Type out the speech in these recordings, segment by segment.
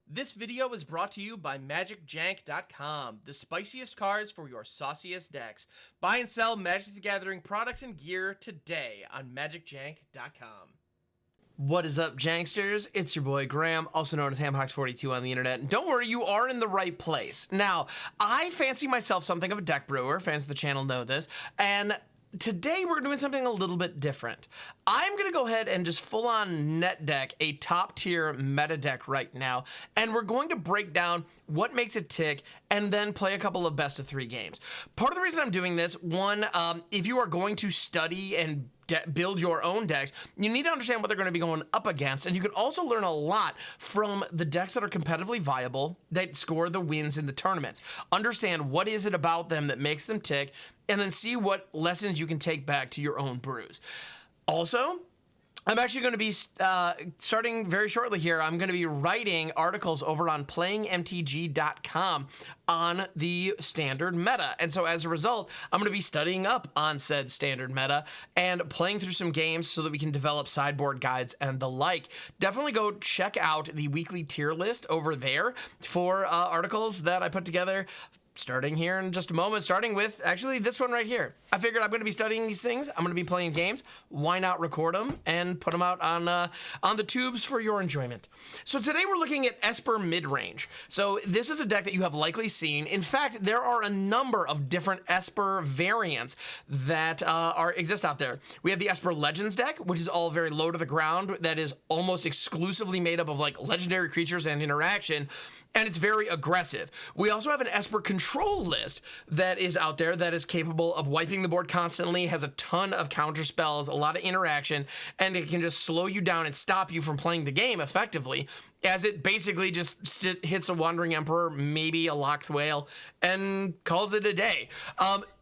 This video is brought to you by MagicJank.com, the spiciest cards for your sauciest decks. Buy and sell Magic the Gathering products and gear today on MagicJank.com. What is up, Janksters? It's your boy Graham, also known as Hamhawks42 on the internet. And don't worry, you are in the right place. Now, I fancy myself something of a deck brewer. Fans of the channel know this. And today we're doing something a little bit different. I'm going to go ahead and just full on net deck a top tier meta deck right now, and we're going to break down what makes it tick and then play a couple of best of 3 games. Part of the reason I'm doing this, one, if you are going to study and build your own decks, you need to understand what they're going to be going up against, and you can also learn a lot from the decks that are competitively viable, that score the wins in the tournaments. Understand what is it about them that makes them tick, and then see what lessons you can take back to your own brews. Also, I'm actually going to be starting very shortly here. I'm going to be writing articles over on playingmtg.com on the standard meta. And so as a result, I'm going to be studying up on said standard meta and playing through some games so that we can develop sideboard guides and the like. Definitely go check out the weekly tier list over there for articles that I put together, starting here in just a moment, starting with actually this one right here. I figured I'm going to be studying these things. I'm going to be playing games. Why not record them and put them out on the tubes for your enjoyment? So today we're looking at Esper Midrange. So this is a deck that you have likely seen. In fact, there are a number of different Esper variants that exist out there. We have the Esper Legends deck, which is all very low to the ground. That is almost exclusively made up of like legendary creatures and interaction, and it's very aggressive. We also have an Esper control list that is out there that is capable of wiping the board constantly, has a ton of counter spells, a lot of interaction, and it can just slow you down and stop you from playing the game effectively, as it basically just hits a Wandering Emperor, maybe a Locked Whale, and calls it a day.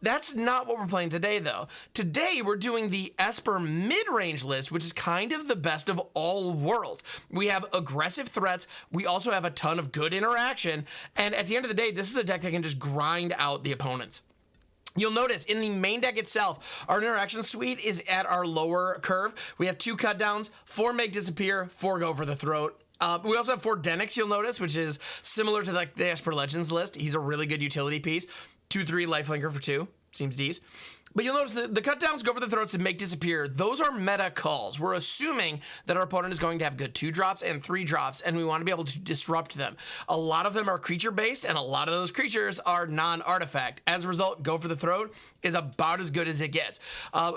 That's not what we're playing today, though. Today, we're doing the Esper Midrange list, which is kind of the best of all worlds. We have aggressive threats, we also have a ton of good interaction, and at the end of the day, this is a deck that can just grind out the opponents. You'll notice in the main deck itself, our interaction suite is at our lower curve. We have 2 cut downs, 4 make disappear, 4 go for the throat. We also have 4 Denix, you'll notice, which is similar to like the Esper Legends list. He's a really good utility piece. 2/3 lifelinker for 2, seems D's. But you'll notice the cut downs, go for the throats, and make disappear. Those are meta calls. We're assuming that our opponent is going to have good 2 drops and 3 drops, and we want to be able to disrupt them. A lot of them are creature based, and a lot of those creatures are non-artifact. As a result, go for the throat is about as good as it gets.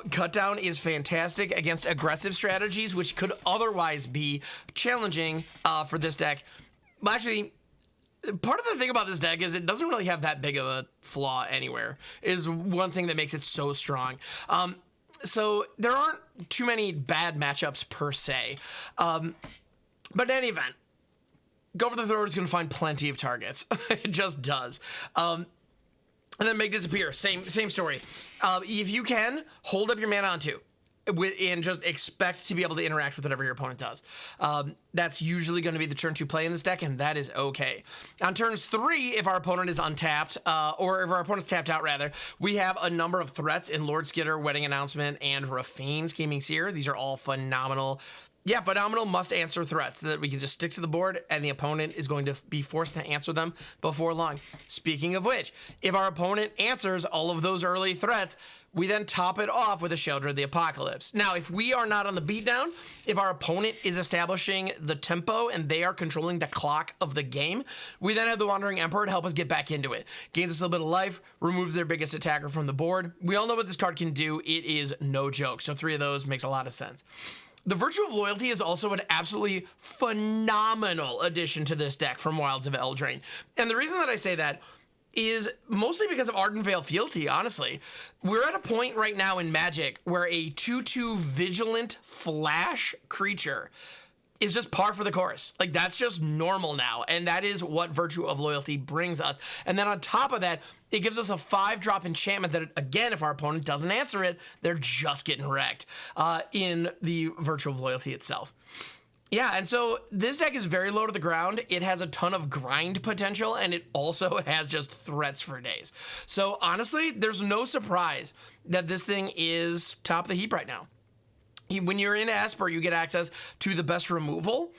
Cut down is fantastic against aggressive strategies, which could otherwise be challenging for this deck. Well, actually, part of the thing about this deck is it doesn't really have that big of a flaw anywhere, is one thing that makes it so strong. So there aren't too many bad matchups per se. But in any event, go for the throat is going to find plenty of targets. It just does. And then make disappear, same story. If you can, hold up your mana on 2. And just expect to be able to interact with whatever your opponent does. That's usually going to be the turn 2 play in this deck, and that is okay. On turns 3, if our opponent is untapped, or if our opponent's tapped out rather, we have a number of threats in Lord Skitter, Wedding Announcement, and Rafine, Scheming Seer. These are all phenomenal. Yeah, phenomenal must-answer threats that we can just stick to the board, and the opponent is going to be forced to answer them before long. Speaking of which, if our opponent answers all of those early threats, we then top it off with a Sheoldred the Apocalypse. Now, if we are not on the beatdown, if our opponent is establishing the tempo and they are controlling the clock of the game, we then have the Wandering Emperor to help us get back into it. Gains us a little bit of life, removes their biggest attacker from the board. We all know what this card can do. It is no joke. So 3 of those makes a lot of sense. The Virtue of Loyalty is also an absolutely phenomenal addition to this deck from Wilds of Eldraine. And the reason that I say that is mostly because of Ardent Veil Fealty, honestly. We're at a point right now in Magic where a 2/2 Vigilant Flash creature is just par for the course. Like, that's just normal now, and that is what Virtue of Loyalty brings us. And then on top of that, it gives us a 5-drop enchantment that, again, if our opponent doesn't answer it, they're just getting wrecked in the Virtue of Loyalty itself. Yeah, and so this deck is very low to the ground. It has a ton of grind potential, and it also has just threats for days. So honestly, there's no surprise that this thing is top of the heap right now. When you're in Esper, you get access to the best removal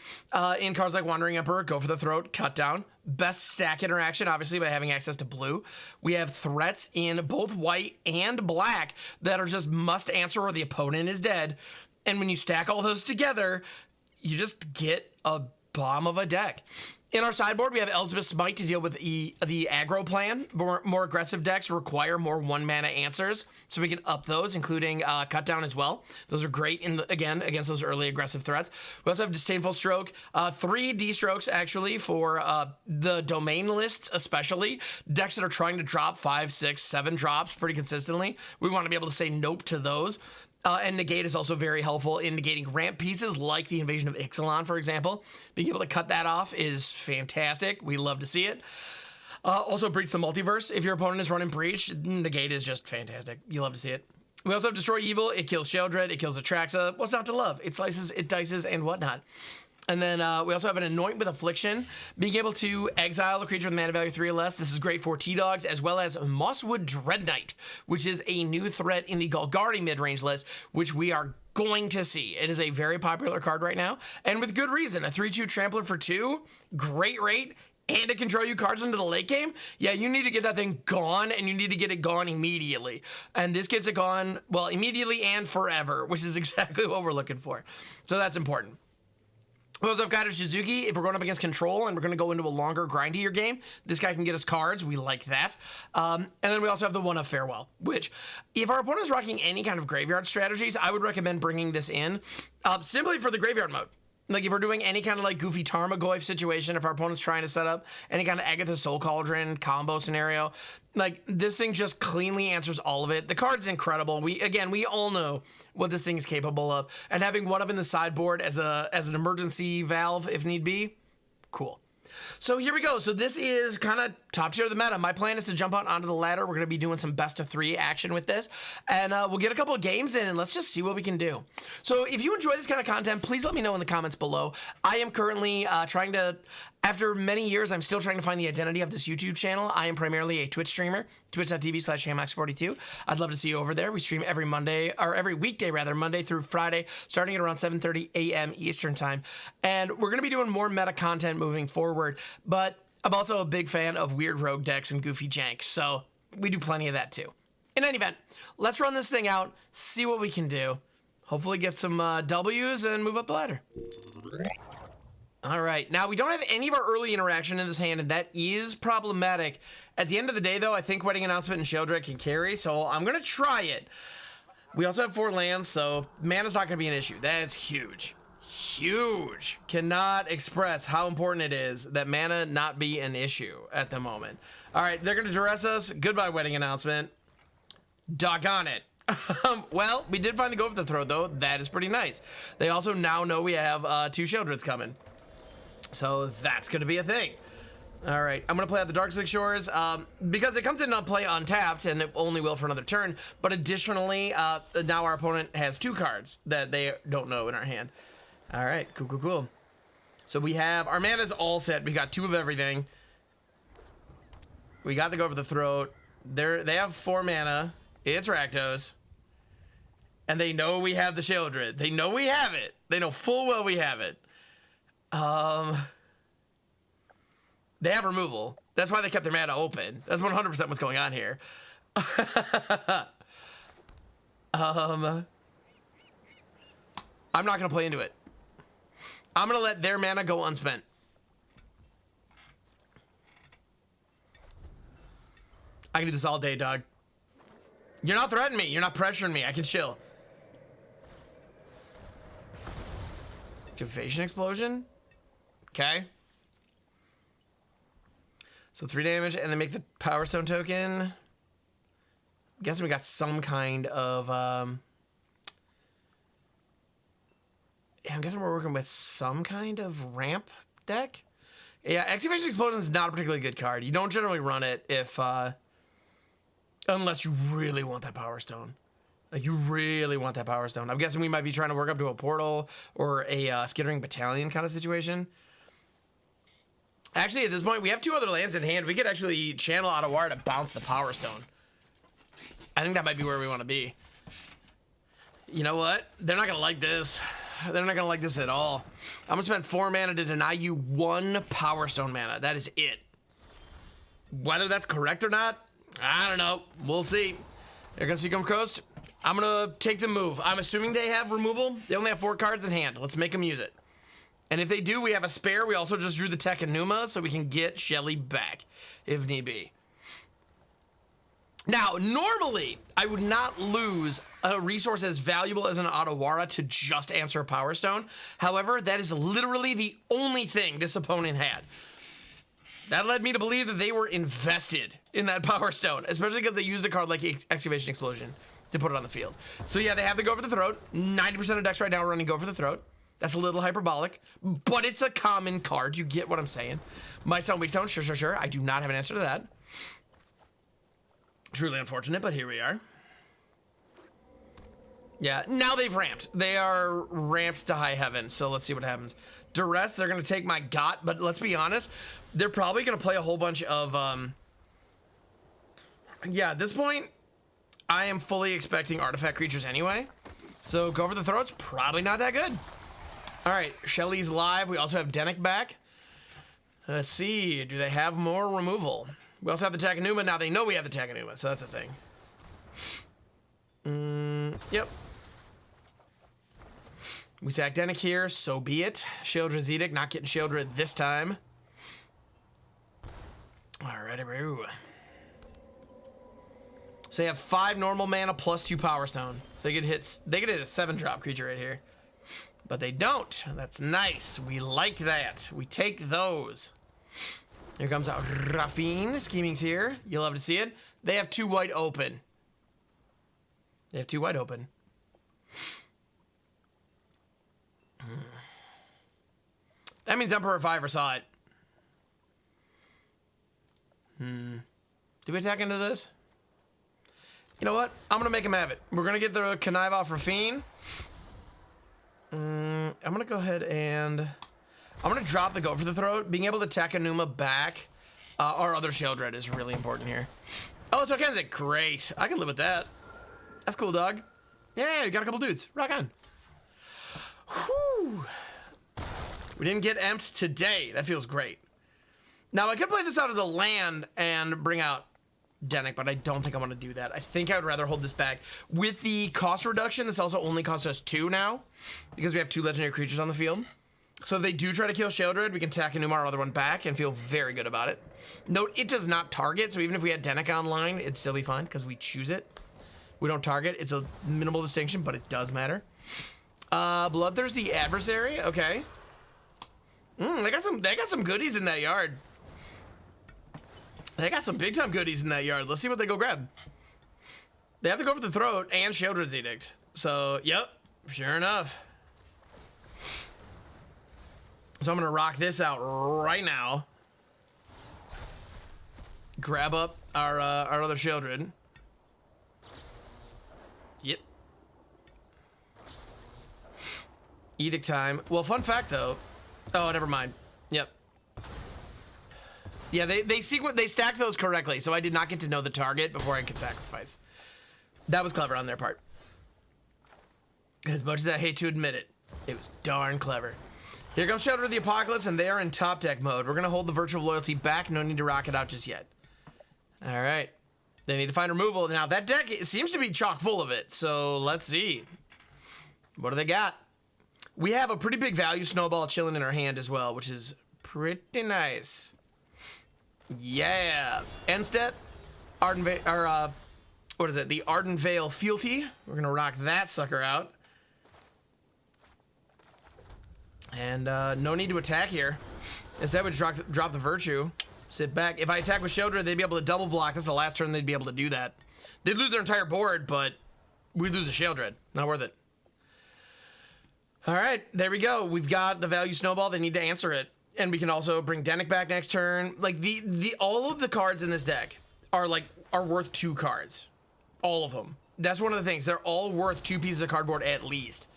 in cards like Wandering Emperor, Go for the Throat, Cut Down. Best stack interaction, obviously, by having access to blue. We have threats in both white and black that are just must answer or the opponent is dead. And when you stack all those together, you just get a bomb of a deck. In our sideboard, we have Elspeth's Smite to deal with the aggro plan. More aggressive decks require more 1-mana answers, so we can up those, including Cut Down as well. Those are great, again, against those early aggressive threats. We also have Disdainful Stroke. 3 D-Strokes, actually, for the domain lists, especially. Decks that are trying to drop 5, 6, 7 drops pretty consistently. We want to be able to say nope to those. And Negate is also very helpful in negating ramp pieces like the Invasion of Ixalan, for example. Being able to cut that off is fantastic. We love to see it. Also, Breach the Multiverse. If your opponent is running Breach, Negate is just fantastic. You love to see it. We also have Destroy Evil. It kills Sheoldred. It kills Atraxa. What's not to love? It slices, it dices, and whatnot. And then we also have an Anoint with Affliction, being able to exile a creature with mana value 3 or less. This is great for T-Dogs, as well as Mosswood Dread Knight, which is a new threat in the Golgari mid-range list, which we are going to see. It is a very popular card right now, and with good reason. A 3/2 Trampler for 2, great rate, and to control you cards into the late game. Yeah, you need to get that thing gone, and you need to get it gone immediately. And this gets it gone, well, immediately and forever, which is exactly what we're looking for. So that's important. We also have Kaido Shizuki. If we're going up against control and we're going to go into a longer, grindier game, this guy can get us cards. We like that. And then we also have the One of Farewell, which, if our opponent is rocking any kind of graveyard strategies, I would recommend bringing this in simply for the graveyard mode. Like, if we're doing any kind of, like, goofy Tarmogoyf situation, if our opponent's trying to set up any kind of Agatha Soul Cauldron combo scenario, like, this thing just cleanly answers all of it. The card's incredible. We all know what this thing is capable of. And having one of in the sideboard as an emergency valve, if need be, cool. So here we go. So this is kind of top tier of the meta. My plan is to jump out onto the ladder. We're going to be doing some best of 3 action with this. And we'll get a couple of games in and let's just see what we can do. So if you enjoy this kind of content, please let me know in the comments below. I am currently trying to, after many years, I'm still trying to find the identity of this YouTube channel. I am primarily a Twitch streamer, twitch.tv/hamax42. I'd love to see you over there. We stream every weekday, Monday through Friday, starting at around 7:30 a.m. Eastern time. And we're going to be doing more meta content moving forward, but I'm also a big fan of weird rogue decks and goofy janks, so we do plenty of that too. In any event, let's run this thing out, see what we can do, hopefully get some W's and move up the ladder. All right, now we don't have any of our early interaction in this hand, and that is problematic. At the end of the day, though, I think Wedding Announcement and Sheoldred can carry, so I'm going to try it. We also have 4 lands, so mana's not going to be an issue. That's huge. Huge. Cannot express how important it is that mana not be an issue at the moment. All right, they're going to duress us. Goodbye, Wedding Announcement. Doggone it. Well, we did find the Go for the Throat, though. That is pretty nice. They also now know we have 2 Sheoldreds coming. So that's going to be a thing. All right, I'm going to play out the Darkslick Shores because it comes in on play untapped, and it only will for another turn. But additionally, now our opponent has 2 cards that they don't know in our hand. All right, cool. So we have, our mana's all set. We got 2 of everything. We got the Go for the Throat. They have 4 mana. It's Rakdos. And they know we have the Sheoldred. They know we have it. They know full well we have it. They have removal. That's why they kept their mana open. That's 100% what's going on here. I'm not going to play into it. I'm going to let their mana go unspent. I can do this all day, dog. You're not threatening me. You're not pressuring me. I can chill. Confation Explosion? Okay. So 3 damage, and then make the Power Stone token. I'm guessing we got some kind of, yeah, I'm guessing we're working with some kind of ramp deck. Yeah, Excavation Explosion is not a particularly good card. You don't generally run it if, unless you really want that Power Stone. Like, you really want that Power Stone. I'm guessing we might be trying to work up to a portal or a Skittering Battalion kind of situation. Actually, at this point, we have 2 other lands in hand. We could actually channel Otawara to bounce the Power Stone. I think that might be where we want to be. You know what? They're not gonna like this. They're not gonna like this at all. I'm gonna spend 4 mana to deny you 1 Power Stone mana. That is it. Whether that's correct or not, I don't know. We'll see. They're gonna Seachrome Coast. I'm gonna take the move. I'm assuming they have removal. They only have 4 cards in hand. Let's make them use it. And if they do, we have a spare. We also just drew the Tekanuma, so we can get Shelly back if need be. Now, normally, I would not lose a resource as valuable as an Otawara to just answer a Power Stone. However, that is literally the only thing this opponent had. That led me to believe that they were invested in that Power Stone, especially because they used a card like Excavation Explosion to put it on the field. So yeah, they have the Go for the Throat. 90% of decks right now are running Go for the Throat. That's a little hyperbolic, but it's a common card. You get what I'm saying. My Stone, Weak Stone, sure. I do not have an answer to that. Truly unfortunate, but here we are. Yeah, now they've ramped. They are ramped to high heaven, so let's see what happens. Duress, they're going to take my Got, but let's be honest, they're probably going to play a whole bunch of... Yeah, at this point, I am fully expecting artifact creatures anyway, so Go for the Throat's probably not that good. All right, Shelly's live. We also have Dennick back. Let's see, do they have more removal? We also have the Takanuma. Now they know we have the Takanuma, so that's a thing. Yep. We sack Dennick here, so be it. Sheoldred's Edict, not getting Sheoldred this time. Alrighty, bro. So they have 5 normal mana plus 2 Power Stone. So they could hit a 7-drop creature right here. But they don't. That's nice. We like that. We take those. Here comes out Raffine. Scheming's here. You'll love to see it. They have 2 white open. They have 2 white open. That means Emperor 5 saw it. Do we attack into this? You know what? I'm gonna make him have it. We're gonna get the Connive off Raffine. I'm gonna go ahead and I'm gonna drop the Go for the Throat. Being able to Takanuma back our other Sheoldred is really important here. Oh, it's Kenzik. Great. I can live with that. That's cool, dog. Yeah, we got a couple dudes. Rock on. Whew. We didn't get Empt today. That feels great. Now, I could play this out as a land and bring out Dennick, but I don't think I want to do that. I think I would rather hold this back. With the cost reduction, this also only costs us 2 now, because we have 2 legendary creatures on the field. So if they do try to kill Sheoldred, we can Takanuma our other one back and feel very good about it. Note, it does not target, so even if we had Dennick online, it'd still be fine, because we choose it. We don't target. It's a minimal distinction, but it does matter. Bloodthirsty Adversary, okay. They got some goodies in that yard. They got some big time goodies in that yard. Let's see what they go grab. They have to Go for the Throat and Sheoldred's Edict. So, yep, sure enough. So I'm gonna rock this out right now. Grab up our other Sheoldred. Yep. Edict time. Well, fun fact though. Oh, never mind. Yep. Yeah, they stacked those correctly, so I did not get to know the target before I could sacrifice. That was clever on their part. As much as I hate to admit it, it was darn clever. Here comes Shattered the Apocalypse, and they are in top deck mode. We're gonna hold the Virtue of Loyalty back. No need to rock it out just yet. All right. They need to find removal. Now, that deck it seems to be chock full of it, so let's see. What do they got? We have a pretty big value snowball chilling in our hand as well, which is pretty nice. Yeah. End step. What is it? The Arden Vale Fealty. We're gonna rock that sucker out. And no need to attack here. Instead, we just drop the Virtue. Sit back. If I attack with Sheoldred, they'd be able to double block. That's the last turn they'd be able to do that. They'd lose their entire board, but we'd lose a Sheoldred. Not worth it. All right, there we go. We've got the value snowball. They need to answer it. And we can also bring Dennick back next turn. Like all of the cards in this deck are worth 2 cards. All of them. That's one of the things. They're all worth 2 pieces of cardboard at least.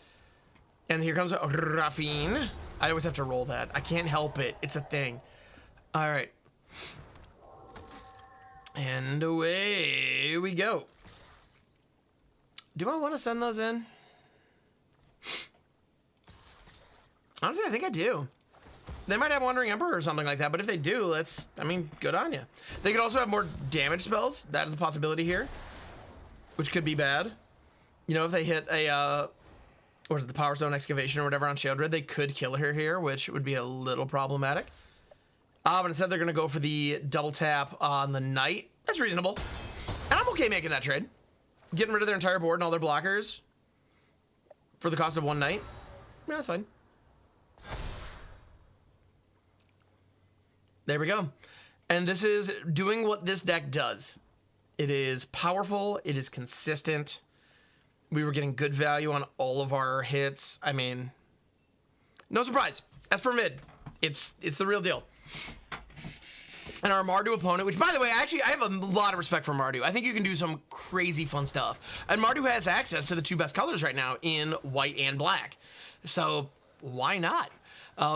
And here comes Raffine. I always have to roll that. I can't help it. It's a thing. All right. And away we go. Do I want to send those in? Honestly, I think I do. They might have Wandering Emperor or something like that, but if they do, I mean, good on you. They could also have more damage spells. That is a possibility here, which could be bad. You know, if they hit a, or is it the Power Stone Excavation or whatever on Sheoldred, they could kill her here, which would be a little problematic. But instead they're going to go for the double tap on the Knight. That's reasonable. And I'm okay making that trade. Getting rid of their entire board and all their blockers for the cost of one Knight. Yeah, that's fine. There we go. And this is doing what this deck does. It is powerful. It is consistent. We were getting good value on all of our hits. I mean, no surprise. Esper Mid. It's the real deal. And our Mardu opponent, which, by the way, I have a lot of respect for Mardu. I think you can do some crazy fun stuff. And Mardu has access to the two best colors right now in white and black. So why not?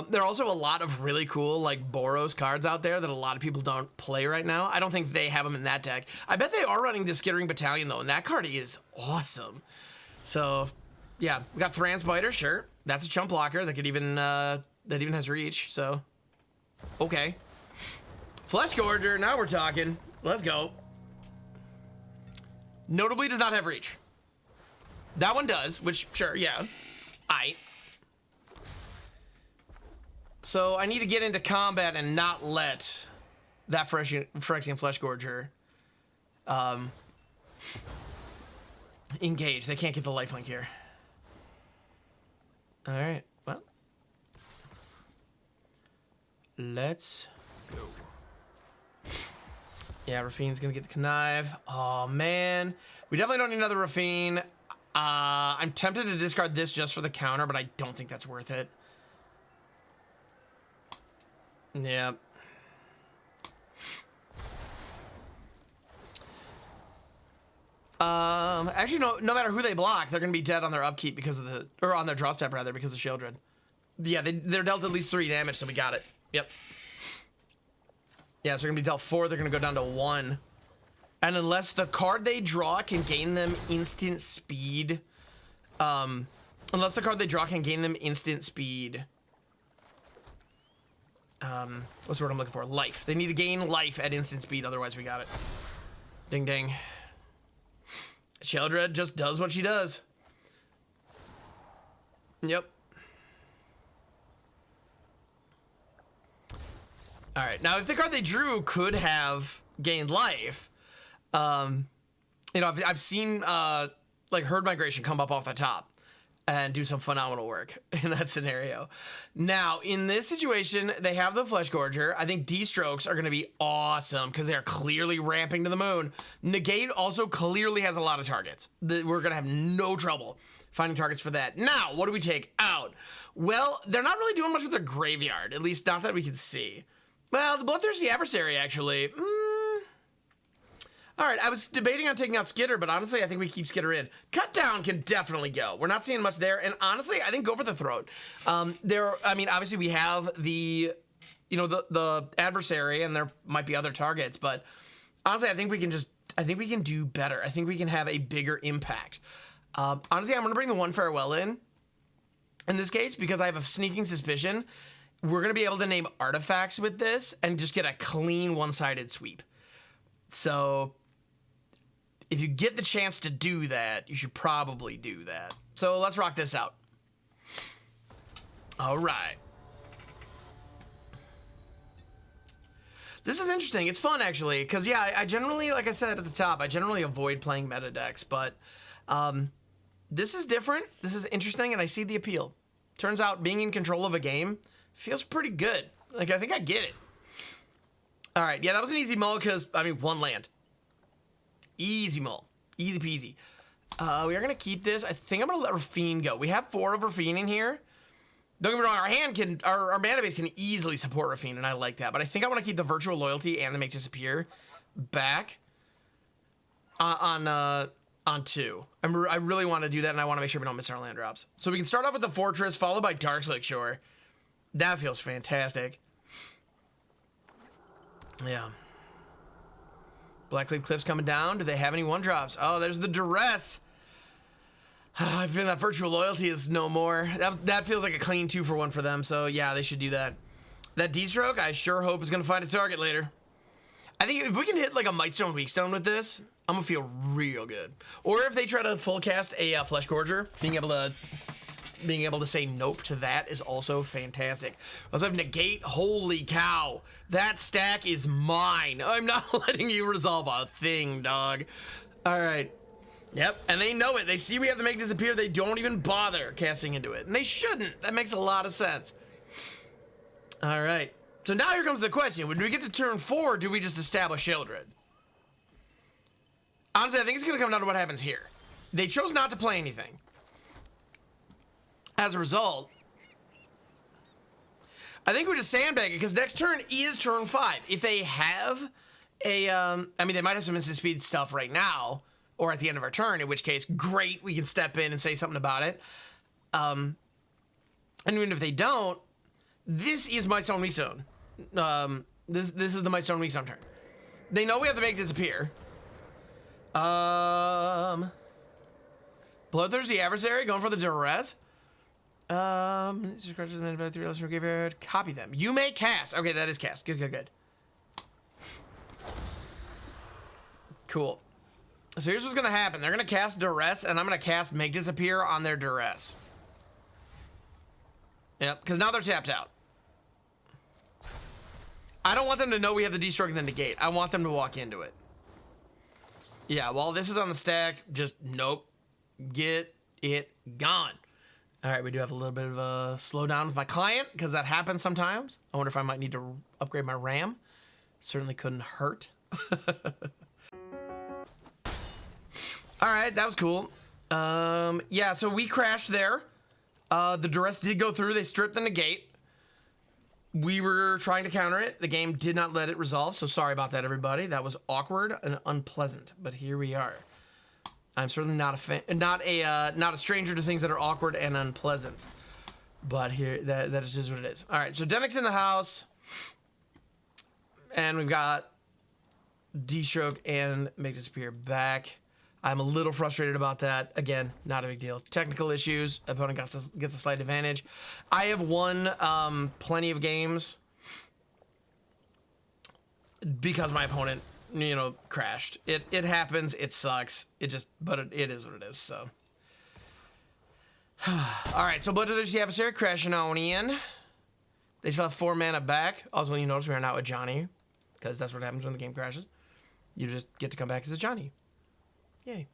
There are also a lot of really cool, like, Boros cards out there that a lot of people don't play right now. I don't think they have them in that deck. I bet they are running the Skittering Battalion, though, and that card is awesome. So, yeah, we got Thran Spider, sure. That's a chump blocker that could even, that even has reach, so, okay. Flesh Gorger, now we're talking. Let's go. Notably does not have reach. That one does, which, sure, yeah. Aight. So I need to get into combat and not let that Phyrexian Flesh Gorger engage. They can't get the lifelink here. All right, well. Let's go. Yeah, Rafine's gonna get the connive. Oh man, we definitely don't need another Rafine. I'm tempted to discard this just for the counter, but I don't think that's worth it. Yeah. Actually, no matter who they block, they're gonna be dead on their upkeep because of the, or on their draw step rather, because of Sheoldred. Yeah, they're dealt at least 3 damage, so we got it. Yep. Yeah, so they're gonna be dealt 4, they're gonna go down to 1. And unless the card they draw can gain them instant speed, unless the card they draw can gain them instant speed, what's the word I'm looking for? Life. They need to gain life at instant speed, otherwise we got it. Ding ding. Sheoldred just does what she does. Yep. Alright, now if the card they drew could have gained life, you know, I've seen, like, Herd Migration come up off the top and do some phenomenal work in that scenario. Now, in this situation, they have the Flesh Gorger. I think D-Strokes are going to be awesome because they're clearly ramping to the moon. Negate also clearly has a lot of targets. We're going to have no trouble finding targets for that. Now, what do we take out? Well, they're not really doing much with their graveyard, at least not that we can see. Well, the Bloodthirsty Adversary, actually. All right, I was debating on taking out Skitter, but honestly, I think we keep Skitter in. Cut Down can definitely go. We're not seeing much there, and honestly, I think go for the Throat. I mean, obviously, we have the, you know, the Adversary, and there might be other targets, but honestly, I think we can do better. I think we can have a bigger impact. Honestly, I'm going to bring the One Farewell in this case, because I have a sneaking suspicion we're going to be able to name artifacts with this and just get a clean one-sided sweep. So if you get the chance to do that, you should probably do that. So let's rock this out. All right. This is interesting. It's fun, actually, because, yeah, I generally, like I said at the top, I generally avoid playing meta decks, but this is different. This is interesting, and I see the appeal. Turns out being in control of a game feels pretty good. Like, I think I get it. All right, yeah, that was an easy mull because, I mean, 1 land. Easy mull. Easy peasy. We are going to keep this. I think I'm going to let Rafine go. We have 4 of Rafine in here. Don't get me wrong, our hand can, our mana base can easily support Rafine, and I like that. But I think I want to keep the Virtual Loyalty and the Make Disappear back on 2. I really want to do that, and I want to make sure we don't miss our land drops. So we can start off with the Fortress, followed by Darkslick Shore. That feels fantastic. Yeah. Blackleaf Cliff's coming down. Do they have any 1-drops? Oh, there's the Duress. I feel that virtual loyalty is no more. That feels like a clean 2-for-1 for them. So yeah, they should do that. That D-stroke, I sure hope is gonna find a target later. I think if we can hit like a Mightstone Weakstone with this, I'm gonna feel real good. Or if they try to full cast a Flesh Gorger, being able to say nope to that is also fantastic. Also have negate. Holy cow, that stack is mine. I'm not letting you resolve a thing, dog. All right. Yep, and they know it. They see we have to make disappear. They don't even bother casting into it, and they shouldn't. That makes a lot of sense. All right. So now here comes the question. When we get to turn 4, do we just establish Sheoldred? Honestly, I think it's going to come down to what happens here. They chose not to play anything. As a result, I think we just sandbag it, because next turn is turn 5. If they have a, I mean, they might have some instant speed stuff right now, or at the end of our turn, in which case, great, we can step in and say something about it. And even if they don't, this is Mightstone Weakstone. This is the Mightstone Weakstone turn. They know we have to make disappear. Bloodthirsty Adversary, going for the duress. Copy them. You may cast. Okay, that is cast. Good. Cool. So here's what's gonna happen. They're gonna cast duress, and I'm gonna cast make disappear on their duress. Yep, because now they're tapped out. I don't want them to know we have the D-stroke and then negate. I want them to walk into it. Yeah, while this is on the stack, just nope. Get it gone. All right, we do have a little bit of a slowdown with my client, because that happens sometimes. I wonder if I might need to upgrade my RAM. Certainly couldn't hurt. All right, that was cool. Yeah, so we crashed there. The duress did go through. They stripped the negate. We were trying to counter it. The game did not let it resolve, so sorry about that, everybody. That was awkward and unpleasant, but here we are. I'm certainly not a stranger to things that are awkward and unpleasant. But here, that just is what it is. All right, so Dennick's in the house, and we've got D-stroke and make disappear back. I'm a little frustrated about that. Again, not a big deal. Technical issues. Opponent gets a slight advantage. I have won plenty of games because my opponent, crashed. It happens. It sucks. But it is what it is. So, all right. So Bloodthirsty Adversary crashing on in. They still have 4 mana back. Also, you notice we are now a Johnny, because that's what happens when the game crashes. You just get to come back as a Johnny. Yay.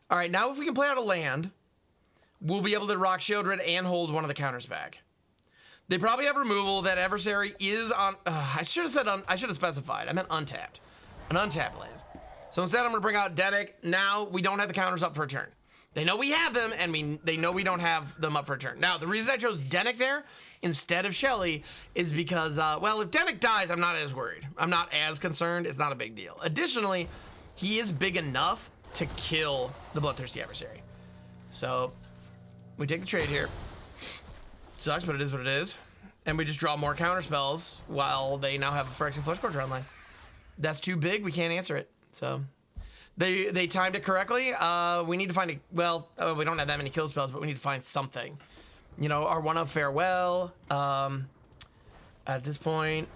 All right, now if we can play out a land, we'll be able to rock Sheoldred and hold one of the counters back. They probably have removal. That adversary is on... I should have specified. I meant untapped. An untapped land. So instead, I'm going to bring out Dennick. Now, we don't have the counters up for a turn. They know we have them, and they know we don't have them up for a turn. Now, the reason I chose Dennick there instead of Shelly is because, well, if Dennick dies, I'm not as worried. I'm not as concerned. It's not a big deal. Additionally, he is big enough to kill the Bloodthirsty Adversary. So, we take the trade here. Sucks, but it is what it is. And we just draw more counter spells while they now have a Phyrexian Flesh Gorger online. That's too big, we can't answer it. So, they timed it correctly. We need to find we don't have that many kill spells, but we need to find something. Our one of Farewell. At this point,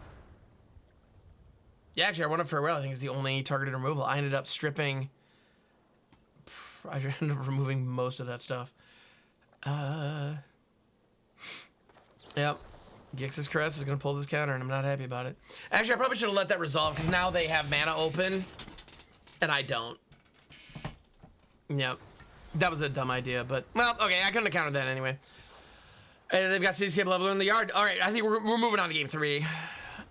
yeah, actually, our one of Farewell, I think, is the only targeted removal. I ended up stripping... I ended up removing most of that stuff. Yep. Gix's Crest is going to pull this counter, and I'm not happy about it. Actually, I probably should have let that resolve, because now they have mana open, and I don't. Yep. That was a dumb idea, but... Well, okay, I couldn't have countered that anyway. And they've got Cityscape Leveler in the yard. All right, I think we're moving on to game 3.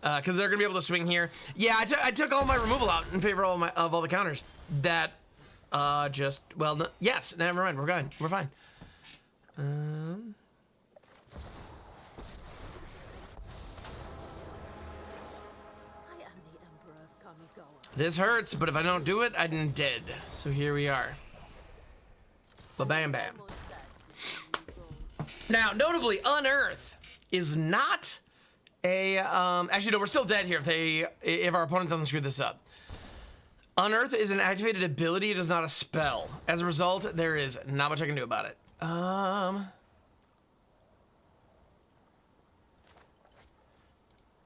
Because they're going to be able to swing here. Yeah, I took all my removal out in favor of all the counters. That, yes, never mind. We're fine. This hurts, but if I don't do it, I'm dead. So here we are. Ba-bam, bam. Now, notably, Unearth is not... actually, no, we're still dead here if our opponent doesn't screw this up. Unearth is an activated ability. It is not a spell. As a result, there is not much I can do about it. What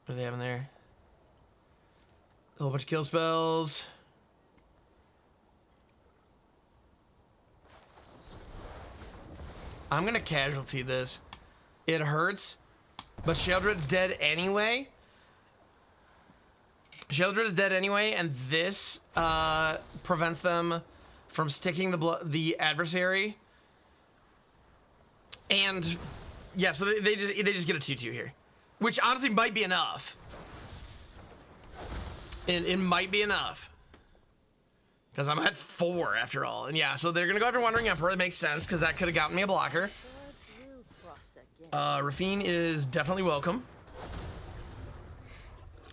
do they have in there? A whole bunch of kill spells. I'm gonna casualty this. It hurts, but Sheoldred's dead anyway. Sheoldred is dead anyway, and this prevents them from sticking the adversary. And yeah, so they just get a 2/2 here, which honestly might be enough. It might be enough. Because I'm at 4 after all. And yeah, so they're going to go after Wandering Emperor. It makes sense because that could have gotten me a blocker. Rafine is definitely welcome.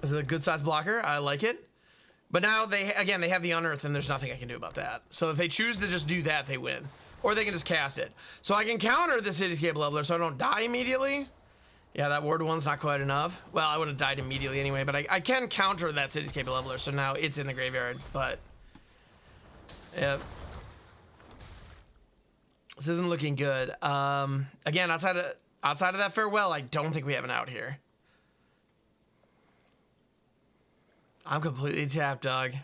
It's a good size blocker. I like it. But now they have the Unearth and there's nothing I can do about that. So if they choose to just do that, they win. Or they can just cast it. So I can counter the Cityscape Leveler so I don't die immediately. Yeah, that Ward 1's not quite enough. Well, I would have died immediately anyway, but I can counter that Cityscape Leveler, so now it's in the graveyard, but... Yep. This isn't looking good. Again, outside of that farewell, I don't think we have an out here. I'm completely tapped, dog.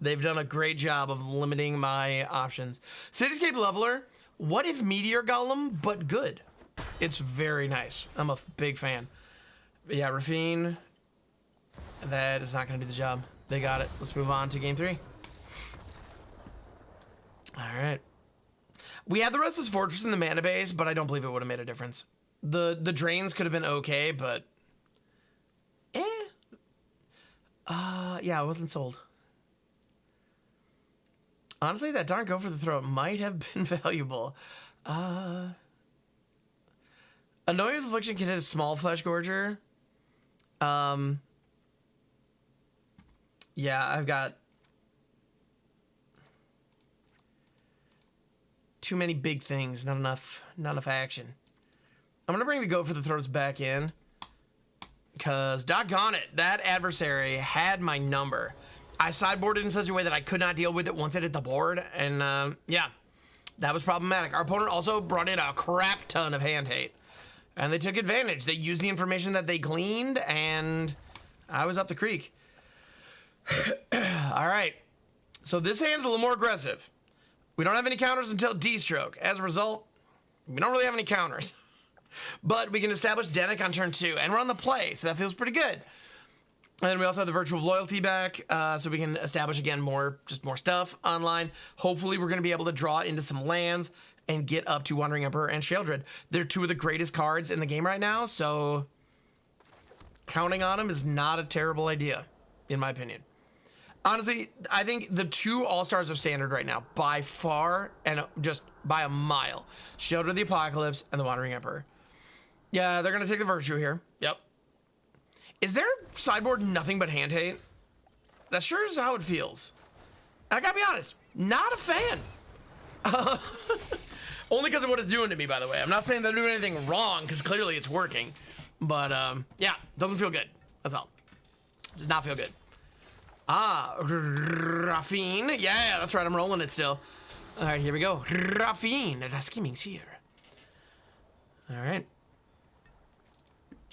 They've done a great job of limiting my options. Cityscape Leveler, what if Meteor Golem, but good? It's very nice. I'm a big fan. But yeah, Rafine, that is not going to do the job. They got it. Let's move on to game 3. All right. We had the Restless Fortress in the mana base, but I don't believe it would have made a difference. The drains could have been okay, but... yeah, I wasn't sold. Honestly, that darn Go for the Throat might have been valuable. Annoying with Affliction can hit a small Flesh Gorger. Yeah, I've got too many big things, not enough action. I'm gonna bring the Go for the Throats back in, because doggone it, that adversary had my number. I sideboarded in such a way that I could not deal with it once it hit the board, and yeah, that was problematic. Our opponent also brought in a crap ton of hand hate, and they took advantage. They used the information that they gleaned, and I was up the creek. All right, so this hand's a little more aggressive. We don't have any counters until D-Stroke. As a result, we don't really have any counters. But we can establish Dennick on turn 2, and we're on the play, so that feels pretty good. And then we also have the Virtue of Loyalty back, so we can establish, again, more stuff online. Hopefully, we're going to be able to draw into some lands and get up to Wandering Emperor and Sheoldred. They're 2 of the greatest cards in the game right now, so counting on them is not a terrible idea, in my opinion. Honestly, I think the 2 All-Stars are standard right now, by far, and just by a mile. Sheoldred the Apocalypse and the Wandering Emperor. Yeah, they're going to take the Virtue here. Yep. Is their sideboard nothing but hand hate? That sure is how it feels. And I gotta be honest, not a fan. Only because of what it's doing to me, by the way. I'm not saying they're doing anything wrong, because clearly it's working. But, yeah, doesn't feel good. That's all. Does not feel good. Rafine. Yeah, that's right, I'm rolling it still. All right, here we go. Rafine, the Scheming Seer. All right.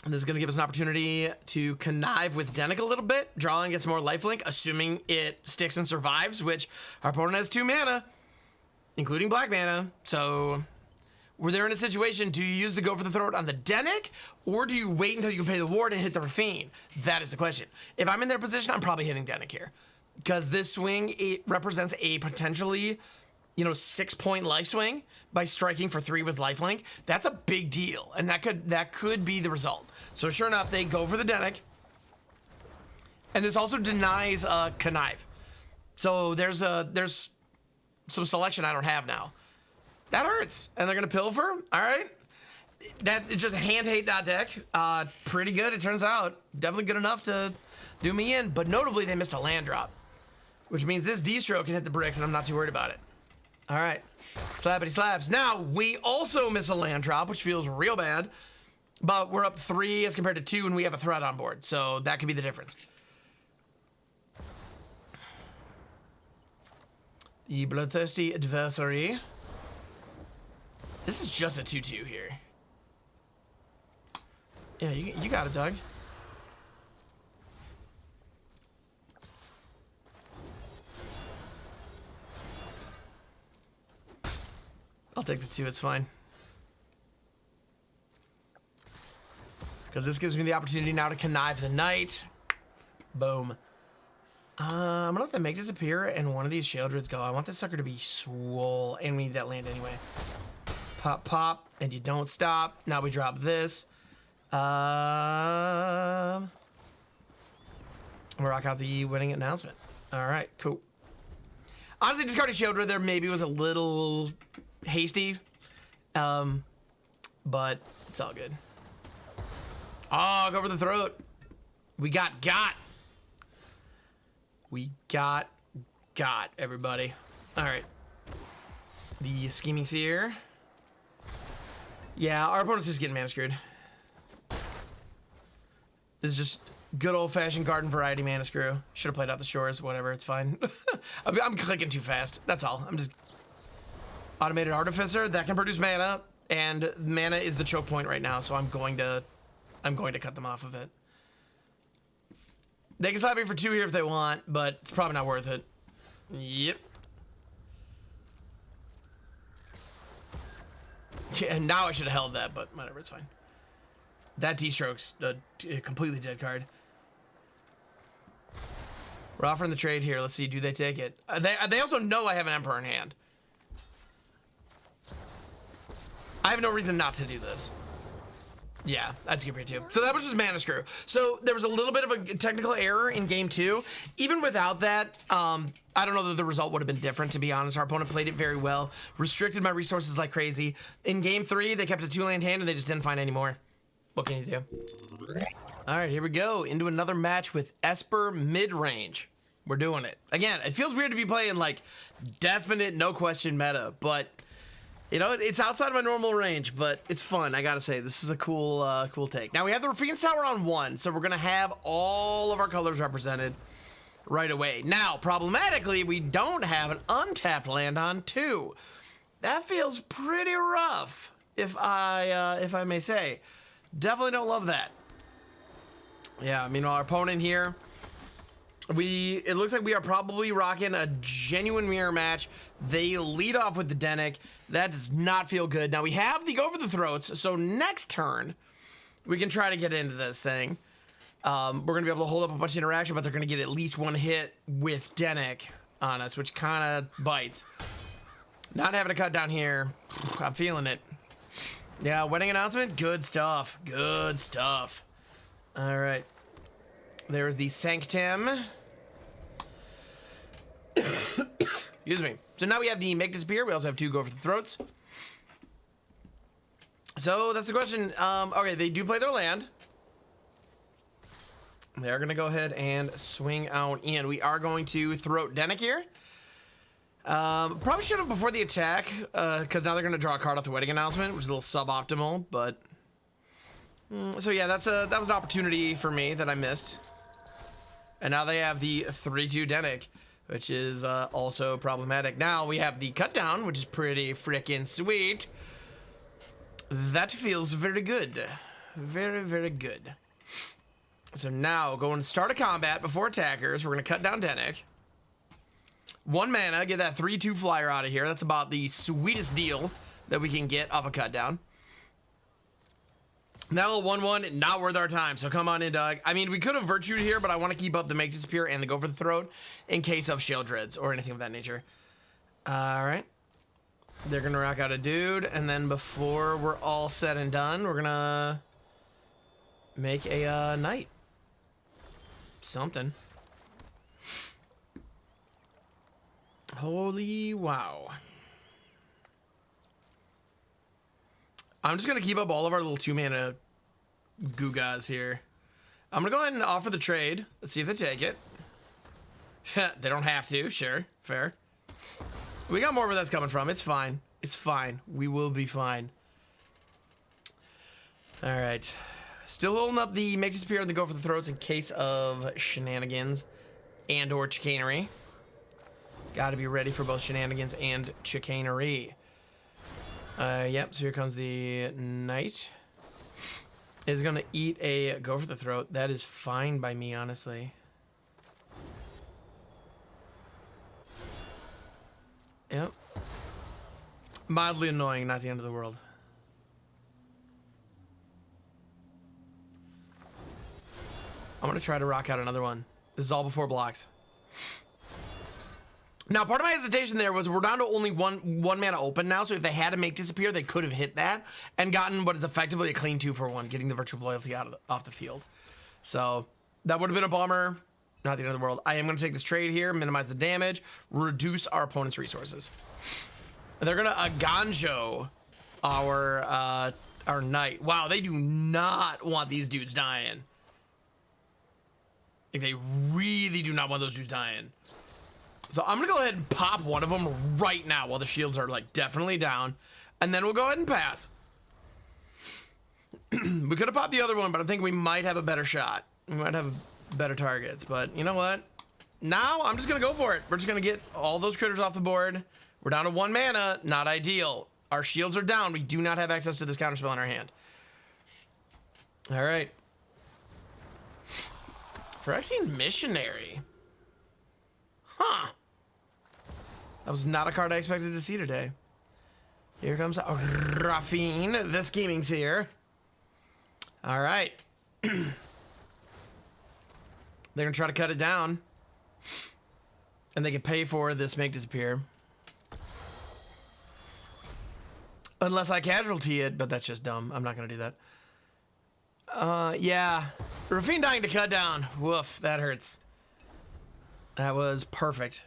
And this is going to give us an opportunity to connive with Dennick a little bit, draw and get some more lifelink, assuming it sticks and survives, which our opponent has 2 mana, including black mana. So we're there in a situation, do you use the Go for the Throat on the Dennick, or do you wait until you can pay the ward and hit the Rafine? That is the question. If I'm in their position, I'm probably hitting Dennick here, because this swing, it represents a potentially, 6-point life swing by striking for 3 with lifelink. That's a big deal, and that could be the result. So sure enough, they go for the Dennick, and this also denies connive. So there's some selection I don't have now. That hurts, and they're gonna pilfer. All right, that it's just handhate.deck. Pretty good, it turns out. Definitely good enough to do me in, but notably they missed a land drop, which means this D-Stroke can hit the bricks, and I'm not too worried about it. All right, slappity slaps. Now, we also miss a land drop, which feels real bad, but we're up 3 as compared to 2, and we have a threat on board, so that could be the difference. The bloodthirsty adversary. This is just a 2/2 here. Yeah, you got it, Doug. I'll take the 2, it's fine. Because this gives me the opportunity now to connive the knight. Boom. I'm gonna let them make disappear and one of these Sheoldreds go. I want this sucker to be swole, and we need that land anyway. Pop, pop, and you don't stop. Now we drop this. We'll rock out the winning announcement. All right, cool. Honestly, discarding Sheoldred there maybe was a little hasty, but it's all good. Oh, go for the throat. We got. We got, everybody. All right. The Scheming Seer. Yeah, our opponent's just getting mana screwed. This is just good old-fashioned garden variety mana screw. Should have played out the shores, whatever, it's fine. I'm clicking too fast, that's all. I'm just... Automated Artificer, that can produce mana, and mana is the choke point right now, so I'm going to cut them off of it. They can slap me for 2 here if they want, but it's probably not worth it. Yep. Yeah, and now I should have held that, but whatever, it's fine. That D-Stroke's a completely dead card. We're offering the trade here. Let's see, do they take it? They also know I have an Emperor in hand. I have no reason not to do this. Yeah, that's good for you too. So that was just mana screw. So there was a little bit of a technical error in game 2. Even without that, I don't know that the result would have been different, to be honest. Our opponent played it very well, restricted my resources like crazy. In game 3, they kept a 2-land hand and they just didn't find any more. What can you do? All right, here we go into another match with Esper Midrange. We're doing it. Again, it feels weird to be playing like definite no question meta, but you know, it's outside of my normal range, but it's fun. I gotta say, this is a cool take. Now we have the Raffine's Tower on 1, so we're gonna have all of our colors represented right away. Now, problematically, we don't have an untapped land on 2. That feels pretty rough, if I may say. Definitely don't love that. Yeah, meanwhile, our opponent here, it looks like we are probably rocking a genuine mirror match. They lead off with the Denick. That does not feel good. Now we have the Go for the Throats, so next turn we can try to get into this thing. We're gonna be able to hold up a bunch of interaction, but they're gonna get at least 1 hit with Denick on us, which kind of bites. Not having a cut down here, I'm feeling it. Yeah, wedding announcement, good stuff, good stuff. All right, there's the Sanctum. Excuse me. So now we have the Make Disappear. We also have 2 Go for the Throats. So that's the question. Okay, they do play their land. They're going to go ahead and swing out in. We are going to Throat Denick here. Probably should have before the attack, because now they're going to draw a card off the wedding announcement, which is a little suboptimal, but... so yeah, that was an opportunity for me that I missed. And now they have the 3/2 Denick, which is also problematic. Now we have the cut down, which is pretty freaking sweet. That feels very good. Very, very good. So now, going to start a combat before attackers. We're going to cut down Denick. 1 mana, get that 3/2 flyer out of here. That's about the sweetest deal that we can get off a cut down. Now a 1/1, not worth our time, so come on in, Doug. I mean, we could have virtued here, but I want to keep up the Make Disappear and the Go for the Throat in case of Sheoldreds or anything of that nature. All right. They're going to rock out a dude, and then before we're all said and done, we're going to make a knight. Something. Holy wow. I'm just going to keep up all of our little 2-mana Gugas here. I'm going to go ahead and offer the trade. Let's see if they take it. They don't have to. Sure. Fair. We got more where that's coming from. It's fine. It's fine. We will be fine. All right. Still holding up the Make Disappear and the Go for the Throats in case of shenanigans and or chicanery. Got to be ready for both shenanigans and chicanery. Yep, so here comes the knight. Is going to eat a go for the throat. That is fine by me, honestly. Yep. Mildly annoying, not the end of the world. I'm going to try to rock out another one. This is all before blocks. Now, part of my hesitation there was we're down to only one mana open now, so if they had to make disappear, they could have hit that and gotten what is effectively a clean 2-for-1, getting the Virtue of Loyalty off the field. So that would have been a bummer. Not the end of the world. I am going to take this trade here, minimize the damage, reduce our opponent's resources. They're going to Aganjo our knight. Wow, they do not want these dudes dying. Like, they really do not want those dudes dying. So I'm going to go ahead and pop one of them right now while the shields are, like, definitely down. And then we'll go ahead and pass. We could have popped the other one, but I think we might have a better shot. We might have better targets. But you know what? Now I'm just going to go for it. We're just going to get all those critters off the board. We're down to 1 mana. Not ideal. Our shields are down. We do not have access to this counterspell in our hand. All right. Phyrexian Missionary. Huh. That was not a card I expected to see today. Here comes Rafine. The scheming's here. All right. They're going to try to cut it down. And they can pay for this make disappear. Unless I casualty it, but that's just dumb. I'm not going to do that. Yeah. Rafine dying to cut down. Woof, that hurts. That was perfect.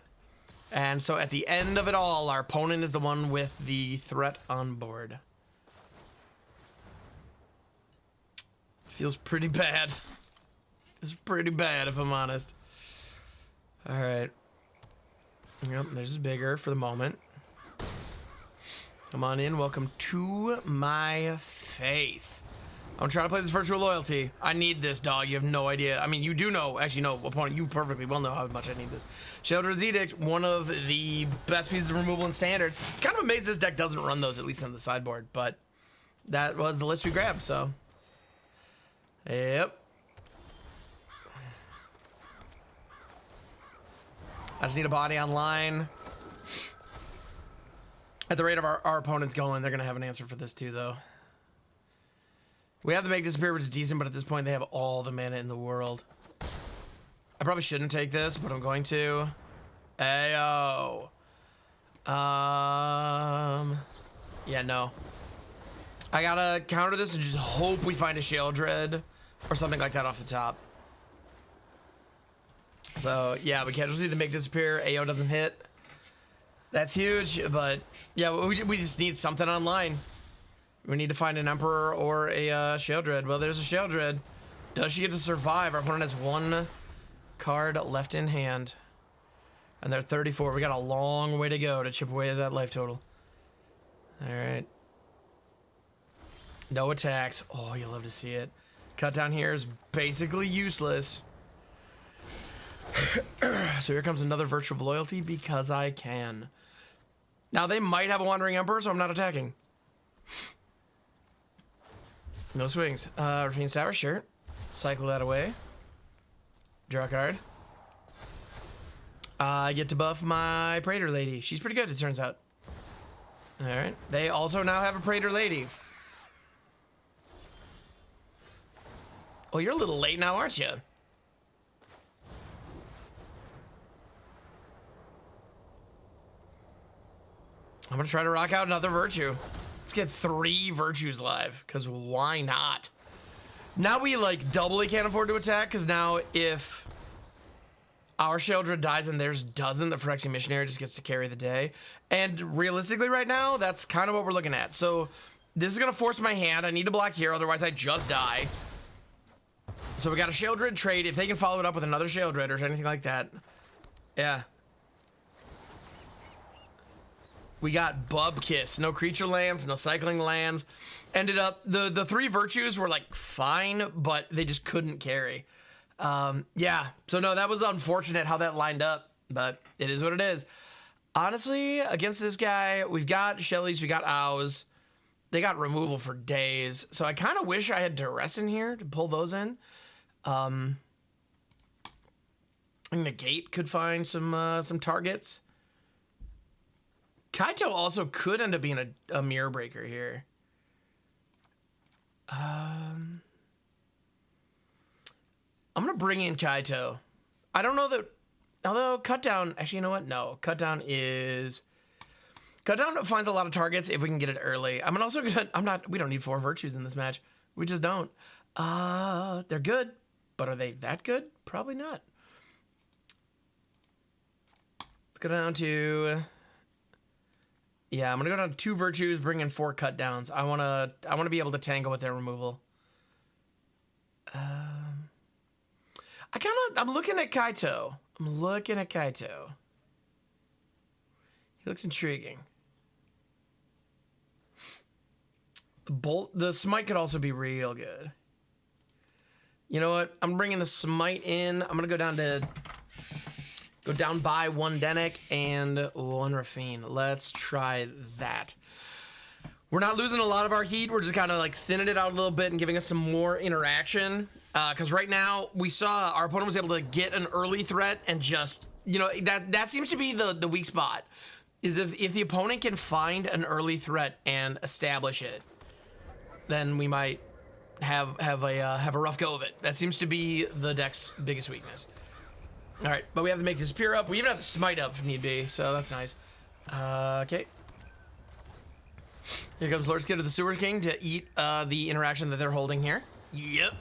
And so at the end of it all, our opponent is the one with the threat on board. Feels pretty bad. It's pretty bad, if I'm honest. All right. Yep, there's bigger for the moment. Come on in. Welcome to my face. I'm trying to play this virtual loyalty. I need this, dog. You have no idea. I mean, you do know. Actually, no, opponent, you perfectly well know how much I need this. Sheoldred's Edict, one of the best pieces of removal in Standard. Kind of amazed this deck doesn't run those, at least on the sideboard, but that was the list we grabbed, so. Yep. I just need a body online. At the rate of our opponents going, they're going to have an answer for this too, though. We have to make disappear, which is decent, but at this point, they have all the mana in the world. I probably shouldn't take this, but I'm going to. Ayo. Yeah, no. I gotta counter this and just hope we find a Sheoldred or something like that off the top. So, yeah, we casualty to make disappear. AO doesn't hit. That's huge, but yeah, we just need something online. We need to find an Emperor or a Sheoldred. Well, there's a Sheoldred. Does she get to survive? Our opponent has 1 card left in hand. And they're 34. We got a long way to go to chip away at that life total. All right. No attacks. Oh, you love to see it. Cut down here is basically useless. So here comes another Virtue of Loyalty because I can. Now they might have a Wandering Emperor, so I'm not attacking. No swings. Rafine's Tower, sure. Cycle that away. Draw a card. I get to buff my Praetor Lady. She's pretty good, it turns out. Alright. They also now have a Praetor Lady. Oh, you're a little late now, aren't you? I'm gonna try to rock out another Virtue. Let's get 3 Virtues live, because why not? Now we, like, doubly can't afford to attack, because now if our Sheoldred dies and theirs doesn't, the Phyrexian Missionary just gets to carry the day. And realistically right now, that's kind of what we're looking at. So this is gonna force my hand. I need to block here, otherwise I just die. So we got a Sheoldred trade. If they can follow it up with another Sheoldred or anything like that. Yeah. We got Bub Kiss. No creature lands, no cycling lands. Ended up, the 3 Virtues were like fine, but they just couldn't carry. Yeah, so no, that was unfortunate how that lined up, but it is what it is. Honestly, against this guy, we've got Shelly's, we got Owls. They got removal for days. So I kind of wish I had Duress in here to pull those in. Negate could find some targets. Kaito also could end up being a mirror breaker here. I'm gonna bring in Kaito. I don't know that, although cut down. Actually, you know what? No, cut down finds a lot of targets if we can get it early. I'm also gonna. We don't need 4 virtues in this match. We just don't. They're good, but are they that good? Probably not. Let's go down to. Yeah, I'm gonna go down to 2 virtues, bring in 4 cut downs. I wanna be able to tangle with their removal. I'm looking at Kaito. He looks intriguing. The smite could also be real good. You know what? I'm bringing the smite in. I'm gonna go down by 1 Denic and 1 Raffine. Let's try that. We're not losing a lot of our heat. We're just kind of like thinning it out a little bit and giving us some more interaction. Because right now we saw our opponent was able to get an early threat and just, you know, that seems to be the weak spot. Is if the opponent can find an early threat and establish it, then we might have a rough go of it. That seems to be the deck's biggest weakness. All right, but we have to make Disappear up. We even have to Smite up if need be, so that's nice. Okay. Here comes Lord Skid of the Sewer King to eat the interaction that they're holding here. Yep.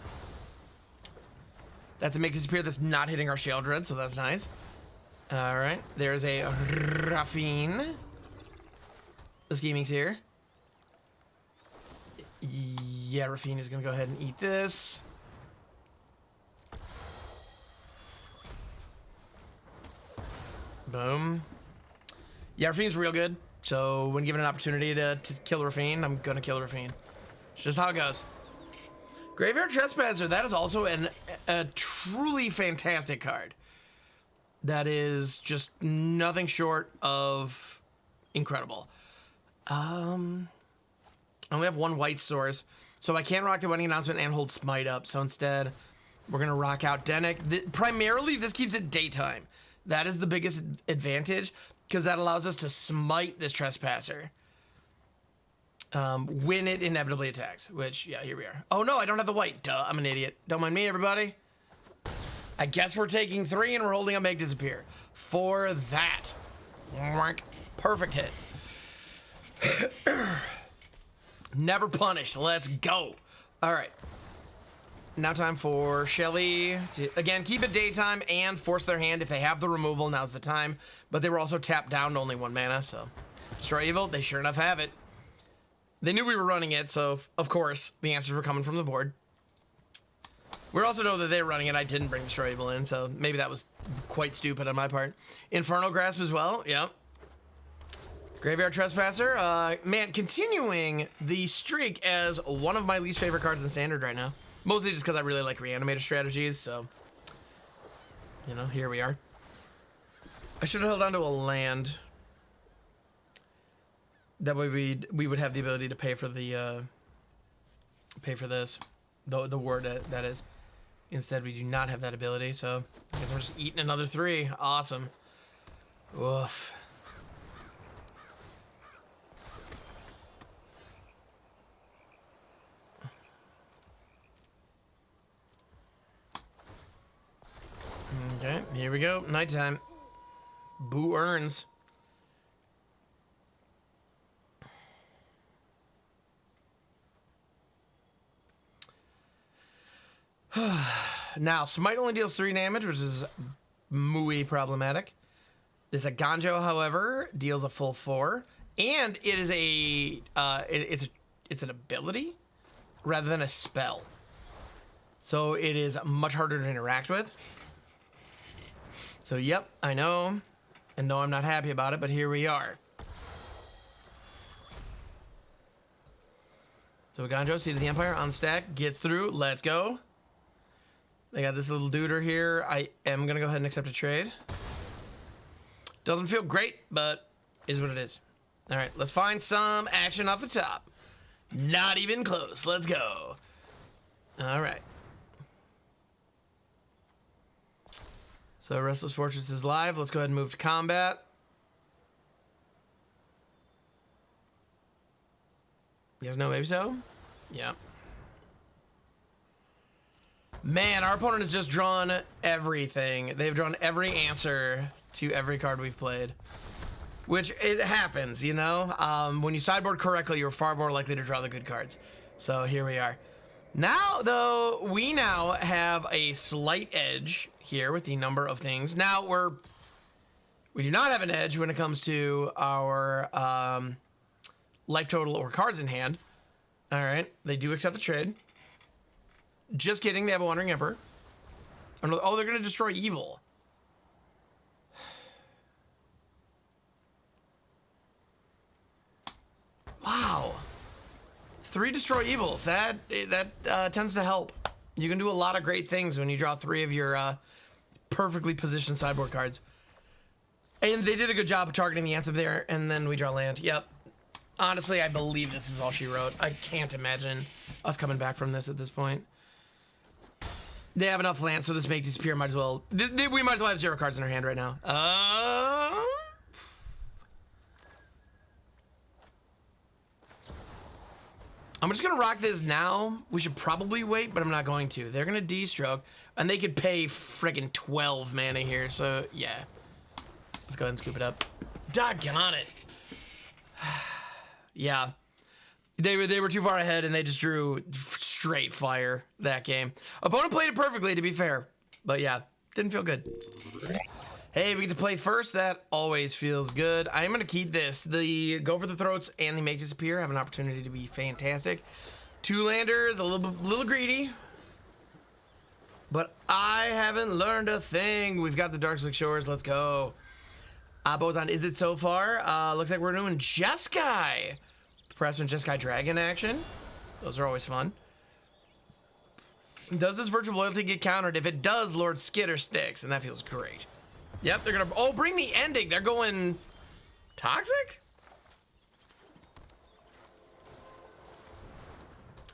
That's a Make Disappear that's not hitting our Sheoldred, so that's nice. All right, there's a Raffine. The scheming's here. Yeah, Raffine is gonna go ahead and eat this. Boom. Yeah, Raffine's real good. So when given an opportunity to kill Raffine, I'm gonna kill Raffine. It's just how it goes. Graveyard Trespasser, that is also a truly fantastic card. That is just nothing short of incredible. I only have 1 white source, so I can't rock the wedding announcement and hold Smite up. So instead, we're gonna rock out Denic. Primarily, this keeps it daytime. That is the biggest advantage, because that allows us to smite this Trespasser when it inevitably attacks, which, yeah, here we are. Oh no, I don't have the white. Duh, I'm an idiot. Don't mind me, everybody. I guess we're taking 3 and we're holding a Make Disappear. For that. Perfect hit. Never punished. Let's go. All right. Now time for Shelly to, again, keep it daytime and force their hand. If they have the removal, now's the time. But they were also tapped down to only 1 mana, so. Destroy Evil, they sure enough have it. They knew we were running it, so of course, the answers were coming from the board. We also know that they were running it. I didn't bring Destroy Evil in, so maybe that was quite stupid on my part. Infernal Grasp as well, yep. Graveyard Trespasser, man, continuing the streak as one of my least favorite cards in Standard right now. Mostly just because I really like Reanimator strategies, so, you know, here we are. I should have held on to a land. That way we would have the ability to pay for the, pay for this, the word that is. Instead, we do not have that ability, so I guess we're just eating another 3. Awesome. Woof. Okay, here we go. Nighttime. Boo earns. Now, Smite only deals 3 damage, which is muy problematic. This Aganjo, however, deals a full 4, and it is it's an ability rather than a spell. So it is much harder to interact with. So yep, I know, and no, I'm not happy about it, but here we are. So Aganjo, Seed of the Empire on stack, gets through. Let's go. They got this little duder here. I am gonna go ahead and accept a trade. Doesn't feel great, but is what it is. All right, let's find some action off the top. Not even close. Let's go. All right. So Restless Fortress is live. Let's go ahead and move to combat. You guys know maybe so? Yeah. Man, our opponent has just drawn everything. They've drawn every answer to every card we've played. Which, it happens, you know? When you sideboard correctly, you're far more likely to draw the good cards. So here we are. Now, though, we now have a slight edge here with the number of things. Now, we do not have an edge when it comes to our life total or cards in hand. All right, they do accept the trade. Just kidding, they have a Wandering Emperor. Oh, they're going to destroy evil. Wow. 3 destroy evils. That tends to help. You can do a lot of great things when you draw 3 of your perfectly positioned sideboard cards. And they did a good job of targeting the Anthem there, and then we draw land. Yep. Honestly, I believe this is all she wrote. I can't imagine us coming back from this at this point. They have enough land, so this makes disappear. Might as well. We might as well have 0 cards in our hand right now. I'm just going to rock this now. We should probably wait, but I'm not going to. They're going to D-stroke, and they could pay friggin' 12 mana here, so yeah. Let's go ahead and scoop it up. Doggone it. Yeah. They were too far ahead, and they just drew straight fire that game. Opponent played it perfectly, to be fair. But yeah, didn't feel good. Hey, we get to play first. That always feels good. I'm going to keep this. The Go for the Throats and the Make Disappear have an opportunity to be fantastic. 2-landers, a little greedy. But I haven't learned a thing. We've got the Darkslick Shores. Let's go. Bozan, is it so far? Looks like we're doing Jeskai. Perhaps some Jeskai Dragon action. Those are always fun. Does this Virtue of Loyalty get countered? If it does, Lord Skitter sticks, and that feels great. Yep, they're gonna. Oh, bring the ending. They're going toxic.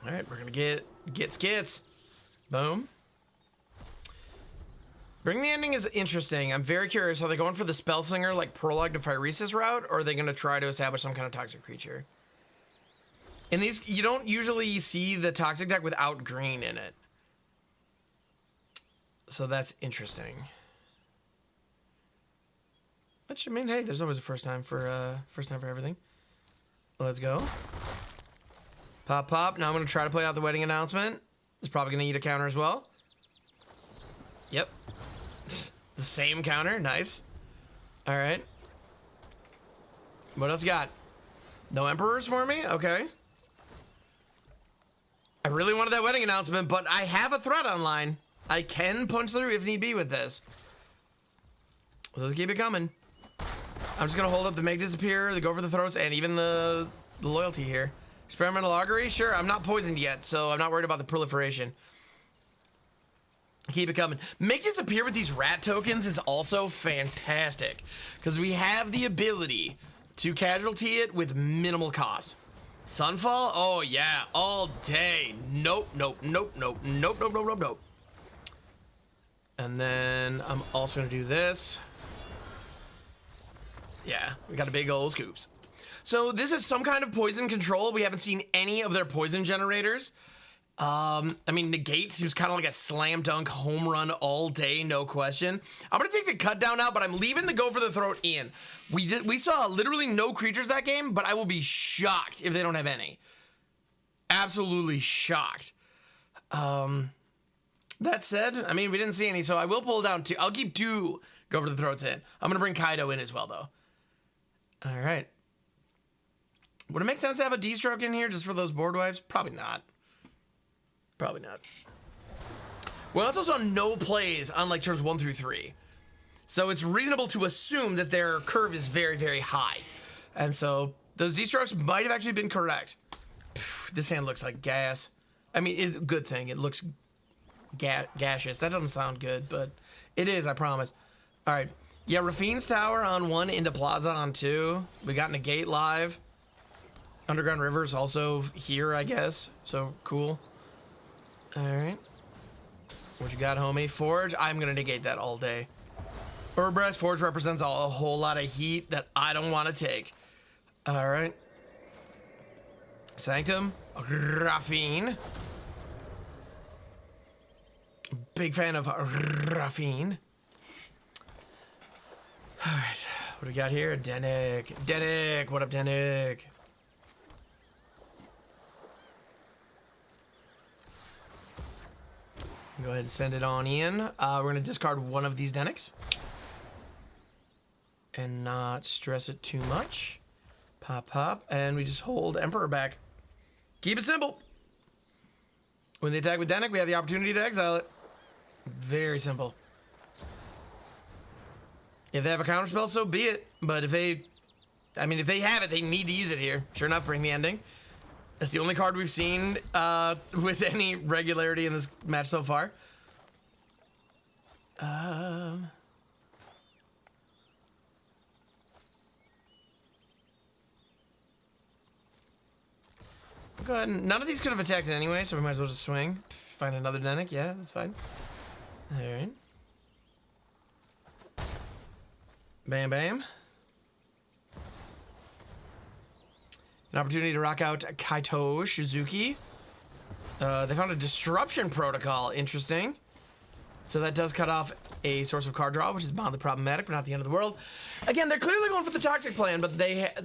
All right, we're gonna get skits. Boom. Bring the ending is interesting. I'm very curious. Are they going for the Spellslinger like Prologue to Phyresis route, or are they gonna try to establish some kind of toxic creature? In these, you don't usually see the toxic deck without green in it, so that's interesting. Which, I mean, hey, there's always a first time for everything. Let's go. Pop, pop. Now I'm going to try to play out the wedding announcement. It's probably going to eat a counter as well. Yep. The same counter. Nice. All right. What else you got? No Emperors for me? Okay. I really wanted that wedding announcement, but I have a threat online. I can punch through if need be with this. Let's keep it coming. I'm just gonna hold up the Make Disappear, the Go for the Throats, and even the Loyalty here. Experimental Augury, sure. I'm not poisoned yet, so I'm not worried about the proliferation. Keep it coming. Make Disappear with these rat tokens is also fantastic, because we have the ability to casualty it with minimal cost. Sunfall? Oh yeah, all day. Nope, nope, nope, nope, nope, nope, nope, nope, nope. And then I'm also gonna do this. Yeah, we got a big old scoops. So this is some kind of poison control. We haven't seen any of their poison generators. I mean, Negate seems kind of like a slam dunk home run all day, no question. I'm gonna take the cut down out, but I'm leaving the Go for the Throat in. We saw literally no creatures that game, but I will be shocked if they don't have any. Absolutely shocked. That said, I mean, we didn't see any, so I will pull down 2. I'll keep 2 Go for the Throats in. I'm gonna bring Kaido in as well, though. All right. Would it make sense to have a D-stroke in here just for those board wipes? Probably not. Probably not. We also saw no plays on like turns 1 through 3. So it's reasonable to assume that their curve is very, very high. And so those D-strokes might have actually been correct. This hand looks like gas. I mean, it's a good thing. It looks gaseous. That doesn't sound good, but it is, I promise. All right. Yeah, Rafine's Tower on 1 into Plaza on 2. We got Negate live. Underground River's also here, I guess. So, cool. Alright. What you got, homie? Forge? I'm gonna negate that all day. Urbrest Forge represents a whole lot of heat that I don't want to take. Alright. Sanctum. Rafine. Big fan of Rafine. Alright. What do we got here? Denik. Denik. What up, Denik? Go ahead and send it on in. We're going to discard one of these Deniks. And not stress it too much. Pop, pop. And we just hold Emperor back. Keep it simple. When they attack with Denik, we have the opportunity to exile it. Very simple. If they have a counterspell, so be it. But if they... I mean, if they have it, they need to use it here. Sure enough, bring the ending. That's the only card we've seen with any regularity in this match so far. Go ahead. None of these could have attacked it anyway, so we might as well just swing. Find another Denik. Yeah, that's fine. All right. Bam, bam. An opportunity to rock out Kaito Shizuki. They found a Disruption Protocol. Interesting. So that does cut off a source of card draw, which is mildly problematic, but not the end of the world. Again, they're clearly going for the Toxic plan, but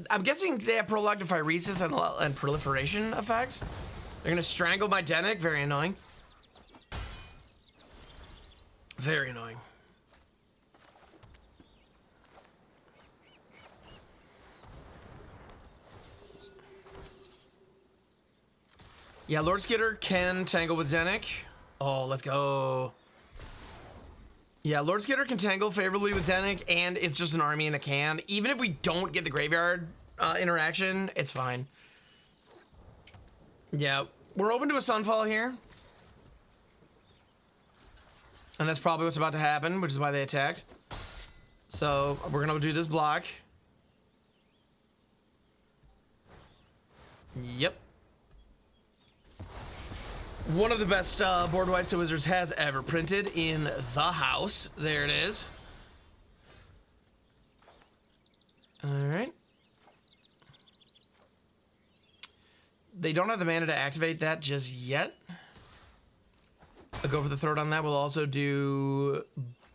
I'm guessing they have Prologue to Phyresis and Proliferation effects. They're going to strangle my Denik. Very annoying. Very annoying. Yeah, Lord Skitter can tangle with Denik. Oh, let's go. Yeah, Lord Skitter can tangle favorably with Denik, and it's just an army in a can. Even if we don't get the graveyard interaction, it's fine. Yeah, we're open to a Sunfall here. And that's probably what's about to happen, which is why they attacked. So, we're gonna do this block. Yep. One of the best board wipes that Wizards has ever printed in the house. There it is. Alright. They don't have the mana to activate that just yet. I'll go for the throat on that. We'll also do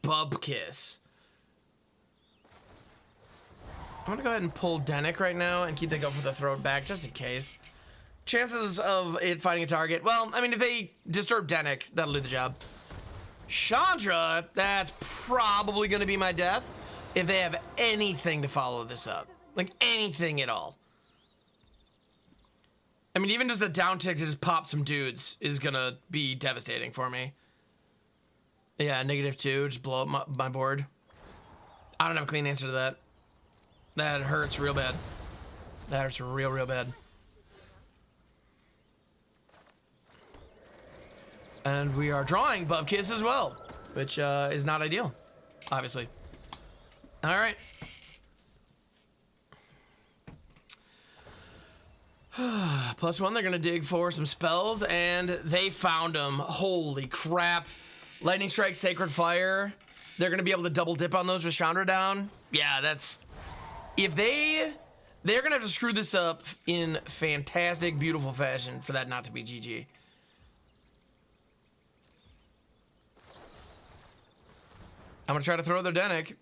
Bubkiss. I'm gonna go ahead and pull Denik right now and keep the go for the throat back just in case. Chances of it finding a target, well, I mean, if they disturb Denik, that'll do the job. Chandra, that's probably gonna be my death if they have anything to follow this up. Like, anything at all. I mean, even just a down tick to just pop some dudes is gonna be devastating for me. Yeah, -2, just blow up my board. I don't have a clean answer to that. That hurts real bad. That hurts real, real bad. And we are drawing Bubkiss as well, which is not ideal, obviously. All right. +1, they're gonna dig for some spells, and they found them. Holy crap. Lightning Strike, Sacred Fire. They're gonna be able to double dip on those with Chandra down. Yeah, that's... If they're gonna have to screw this up in fantastic, beautiful fashion for that not to be GG. I'm gonna try to throw their Denik.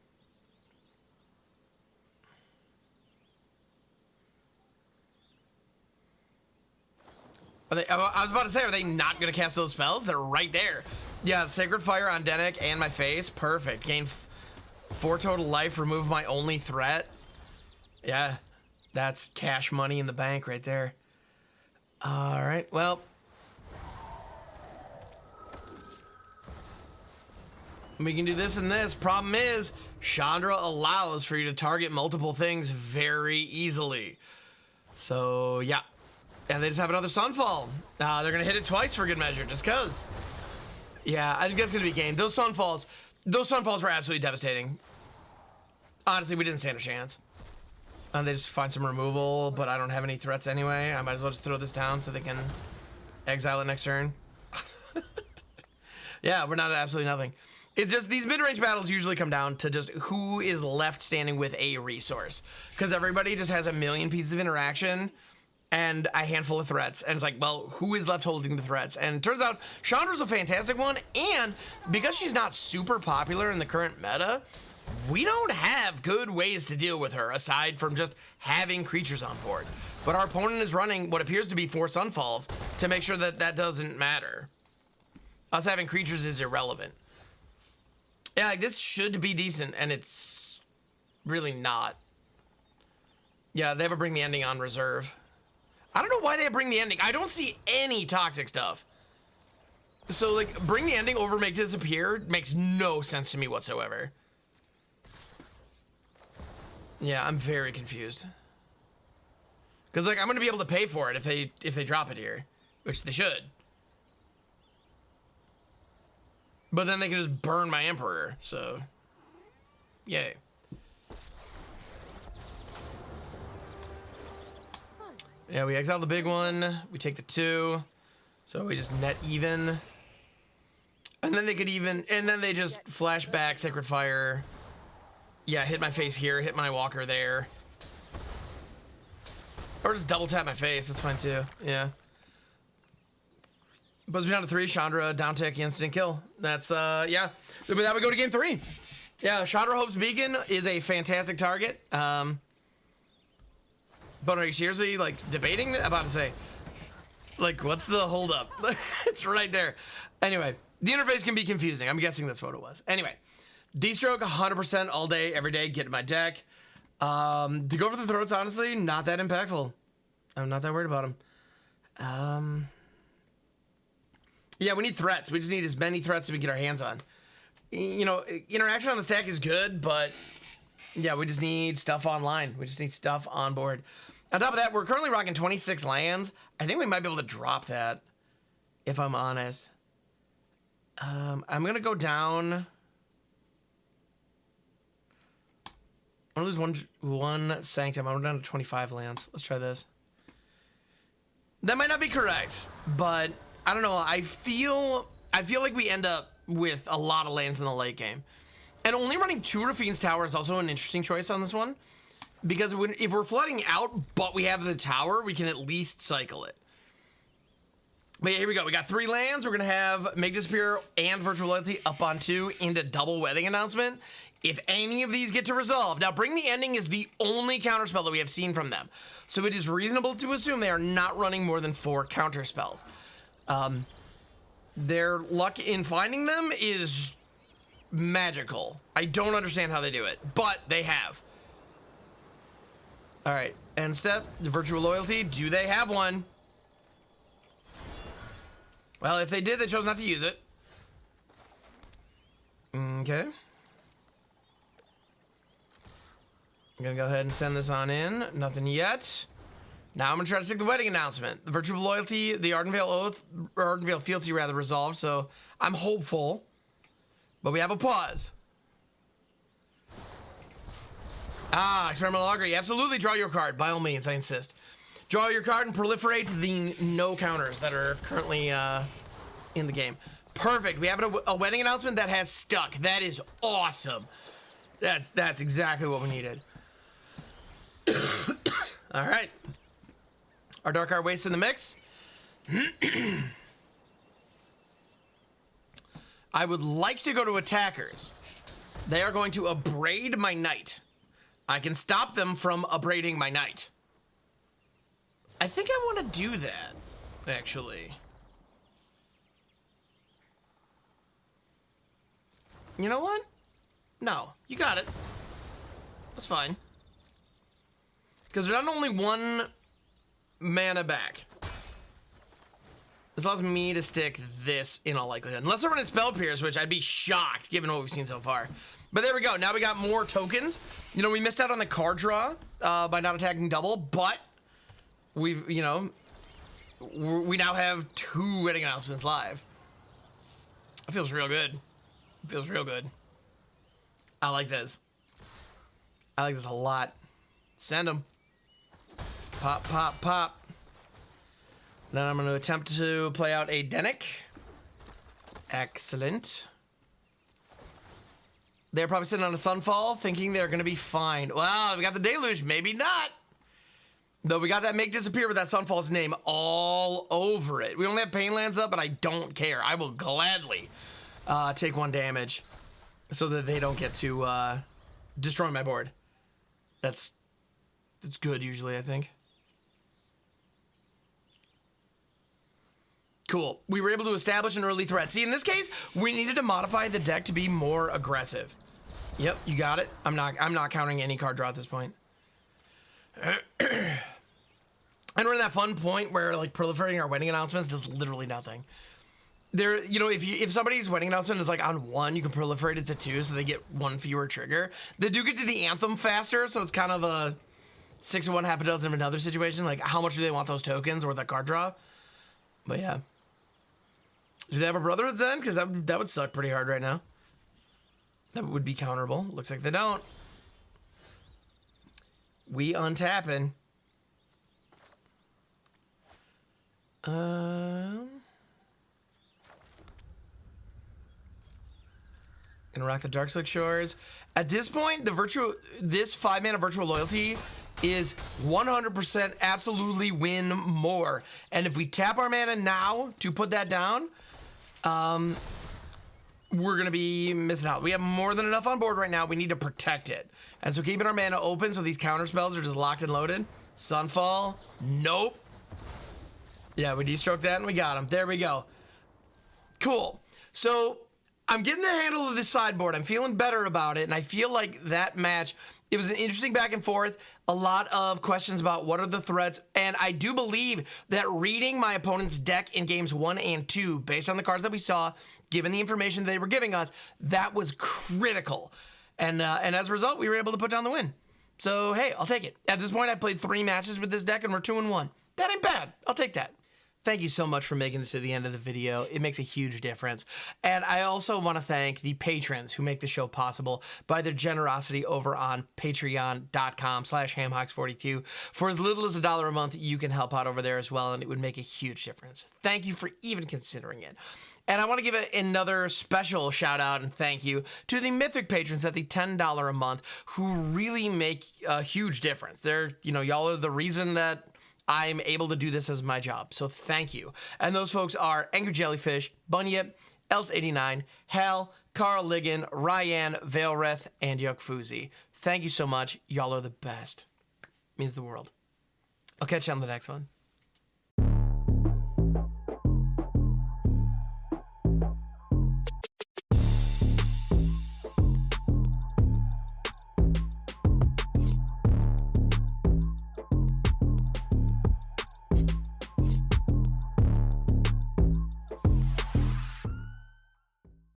I was about to say, are they not gonna cast those spells? They're right there. Yeah, Sacred Fire on Denik and my face. Perfect. Gain 4 total life, remove my only threat. Yeah, that's cash money in the bank right there. All right, well. We can do this and this. Problem is, Chandra allows for you to target multiple things very easily. So, yeah. And they just have another Sunfall. They're going to hit it twice for good measure, just because. Yeah, I think that's going to be game. Those Sunfalls were absolutely devastating. Honestly, we didn't stand a chance. They just find some removal, but I don't have any threats anyway. I might as well just throw this down so they can exile it next turn. Yeah, we're not at absolutely nothing. It's just these mid-range battles usually come down to just who is left standing with a resource. Because everybody just has a million pieces of interaction and a handful of threats. And it's like, well, who is left holding the threats? And it turns out Chandra's a fantastic one. And because she's not super popular in the current meta, we don't have good ways to deal with her aside from just having creatures on board. But our opponent is running what appears to be 4 Sunfalls to make sure that that doesn't matter. Us having creatures is irrelevant. Yeah, like this should be decent, and it's really not. Yeah, they have a Bring the Ending on reserve. I don't know why they bring the ending. I don't see any toxic stuff. So, like, Bring the Ending over Make Disappear makes no sense to me whatsoever. Yeah, I'm very confused. Because, like, I'm going to be able to pay for it if they drop it here. Which they should. But then they can just burn my Emperor, so... Yay. Yeah, we exile the big one. We take the 2. So we just net even. And then they could even... And then they just flash back Sacred Fire. Yeah, hit my face here, hit my walker there. Or just double tap my face, that's fine too, yeah. Puts me down to 3, Chandra, down tick, instant kill. That's, yeah. So with that, we go to game 3. Yeah, Chandra Hope's Beacon is a fantastic target. But are you seriously, like, debating? I'm about to say, like, what's the holdup? It's right there. Anyway, the interface can be confusing. I'm guessing that's what it was. Anyway, D-Stroke 100% all day, every day, get in my deck. To go for the throats, honestly, not that impactful. I'm not that worried about him. Yeah, we need threats. We just need as many threats as we get our hands on. You know, interaction on the stack is good, but yeah, we just need stuff online. We just need stuff on board. On top of that, we're currently rocking 26 lands. I think we might be able to drop that, if I'm honest. I'm going to go down. I'm going to lose one Sanctum. I'm down to 25 lands. Let's try this. That might not be correct, but... I don't know, I feel like we end up with a lot of lands in the late game. And only running 2 Rafine's Tower is also an interesting choice on this one. Because if we're flooding out, but we have the tower, we can at least cycle it. But yeah, here we go. We got 3 lands. We're going to have Make Disappear and Virtual Loyalty up on 2 into double Wedding Announcement. If any of these get to resolve. Now, Bring the Ending is the only counterspell that we have seen from them. So it is reasonable to assume they are not running more than 4 counterspells. Their luck in finding them is magical. I don't understand how they do it, but they have. All right, end step, the Virtual Loyalty. Do they have one? Well, if they did, they chose not to use it. Okay. I'm gonna go ahead and send this on in. Nothing yet. Now I'm gonna try to stick the Wedding Announcement. The Virtue of Loyalty, the Ardenvale Oath, or Ardenvale Fealty rather, resolved, so I'm hopeful. But we have a pause. Ah, Experimental Augury. Absolutely draw your card, by all means, I insist. Draw your card and proliferate the no counters that are currently in the game. Perfect. We have a Wedding Announcement that has stuck. That is awesome. That's exactly what we needed. All right. Our Dark Art Waste in the mix. I would like to go to attackers. They are going to abrade my knight. I can stop them from abrading my knight. I think I want to do that, actually. You know what? No, you got it. That's fine. Because there's not only 1 mana back. This allows me to stick this in all likelihood. Unless they're running Spell Pierce, which I'd be shocked given what we've seen so far. But there we go. Now we got more tokens. You know, we missed out on the card draw by not attacking double, but we've, you know, we now have 2 Wedding Announcements live. It feels real good. It feels real good. I like this. I like this a lot. Send them. Pop, pop, pop. Then I'm going to attempt to play out a Denick. Excellent. They're probably sitting on a Sunfall thinking they're going to be fine. Well, we got the Deluge. Maybe not. Though we got that Make Disappear with that Sunfall's name all over it. We only have Painlands up, but I don't care. I will gladly take 1 damage so that they don't get to destroy my board. That's good usually, I think. Cool. We were able to establish an early threat. See, in this case, we needed to modify the deck to be more aggressive. Yep, you got it. I'm not counting any card draw at this point. And we're in that fun point where like proliferating our wedding announcements does literally nothing. There, you know, if somebody's wedding announcement is like on 1, you can proliferate it to 2, so they get 1 fewer trigger. They do get to the anthem faster, so it's kind of a 6 of one, half a dozen of another situation. Like, how much do they want those tokens or that card draw? But yeah. Do they have a Brotherhood Zen? Because that would suck pretty hard right now. That would be counterable. Looks like they don't. We untapping. Gonna rock the Darkslick Shores. At this point, this 5-mana virtual loyalty is 100% absolutely win more. And if we tap our mana now to put that down, we're gonna be missing out. We have more than enough on board right now. We need to protect it. And so keeping our mana open so these counter spells are just locked and loaded. Sunfall, nope. Yeah, we destroke that and we got him. There we go. Cool. So I'm getting the handle of this sideboard. I'm feeling better about it, and I feel like that match, it was an interesting back and forth. A lot of questions about what are the threats, and I do believe that reading my opponent's deck in games 1 and 2, based on the cards that we saw, given the information they were giving us, that was critical. And as a result, we were able to put down the win. So, hey, I'll take it. At this point, I've played 3 matches with this deck, and we're 2-1. That ain't bad. I'll take that. Thank you so much for making it to the end of the video. It makes a huge difference. And I also want to thank the patrons who make the show possible by their generosity over on patreon.com/hamhocks42. For as little as $1 a month, you can help out over there as well, and it would make a huge difference. Thank you for even considering it. And I want to give another special shout out and thank you to the Mythic patrons at the $10 a month who really make a huge difference. Y'all are the reason that I'm able to do this as my job, so thank you. And those folks are Angry Jellyfish, Bunyip, Els89, Hal, Carl Ligon, Ryan, Vailreth, and Yokfuzi. Thank you so much. Y'all are the best. Means the world. I'll catch you on the next one.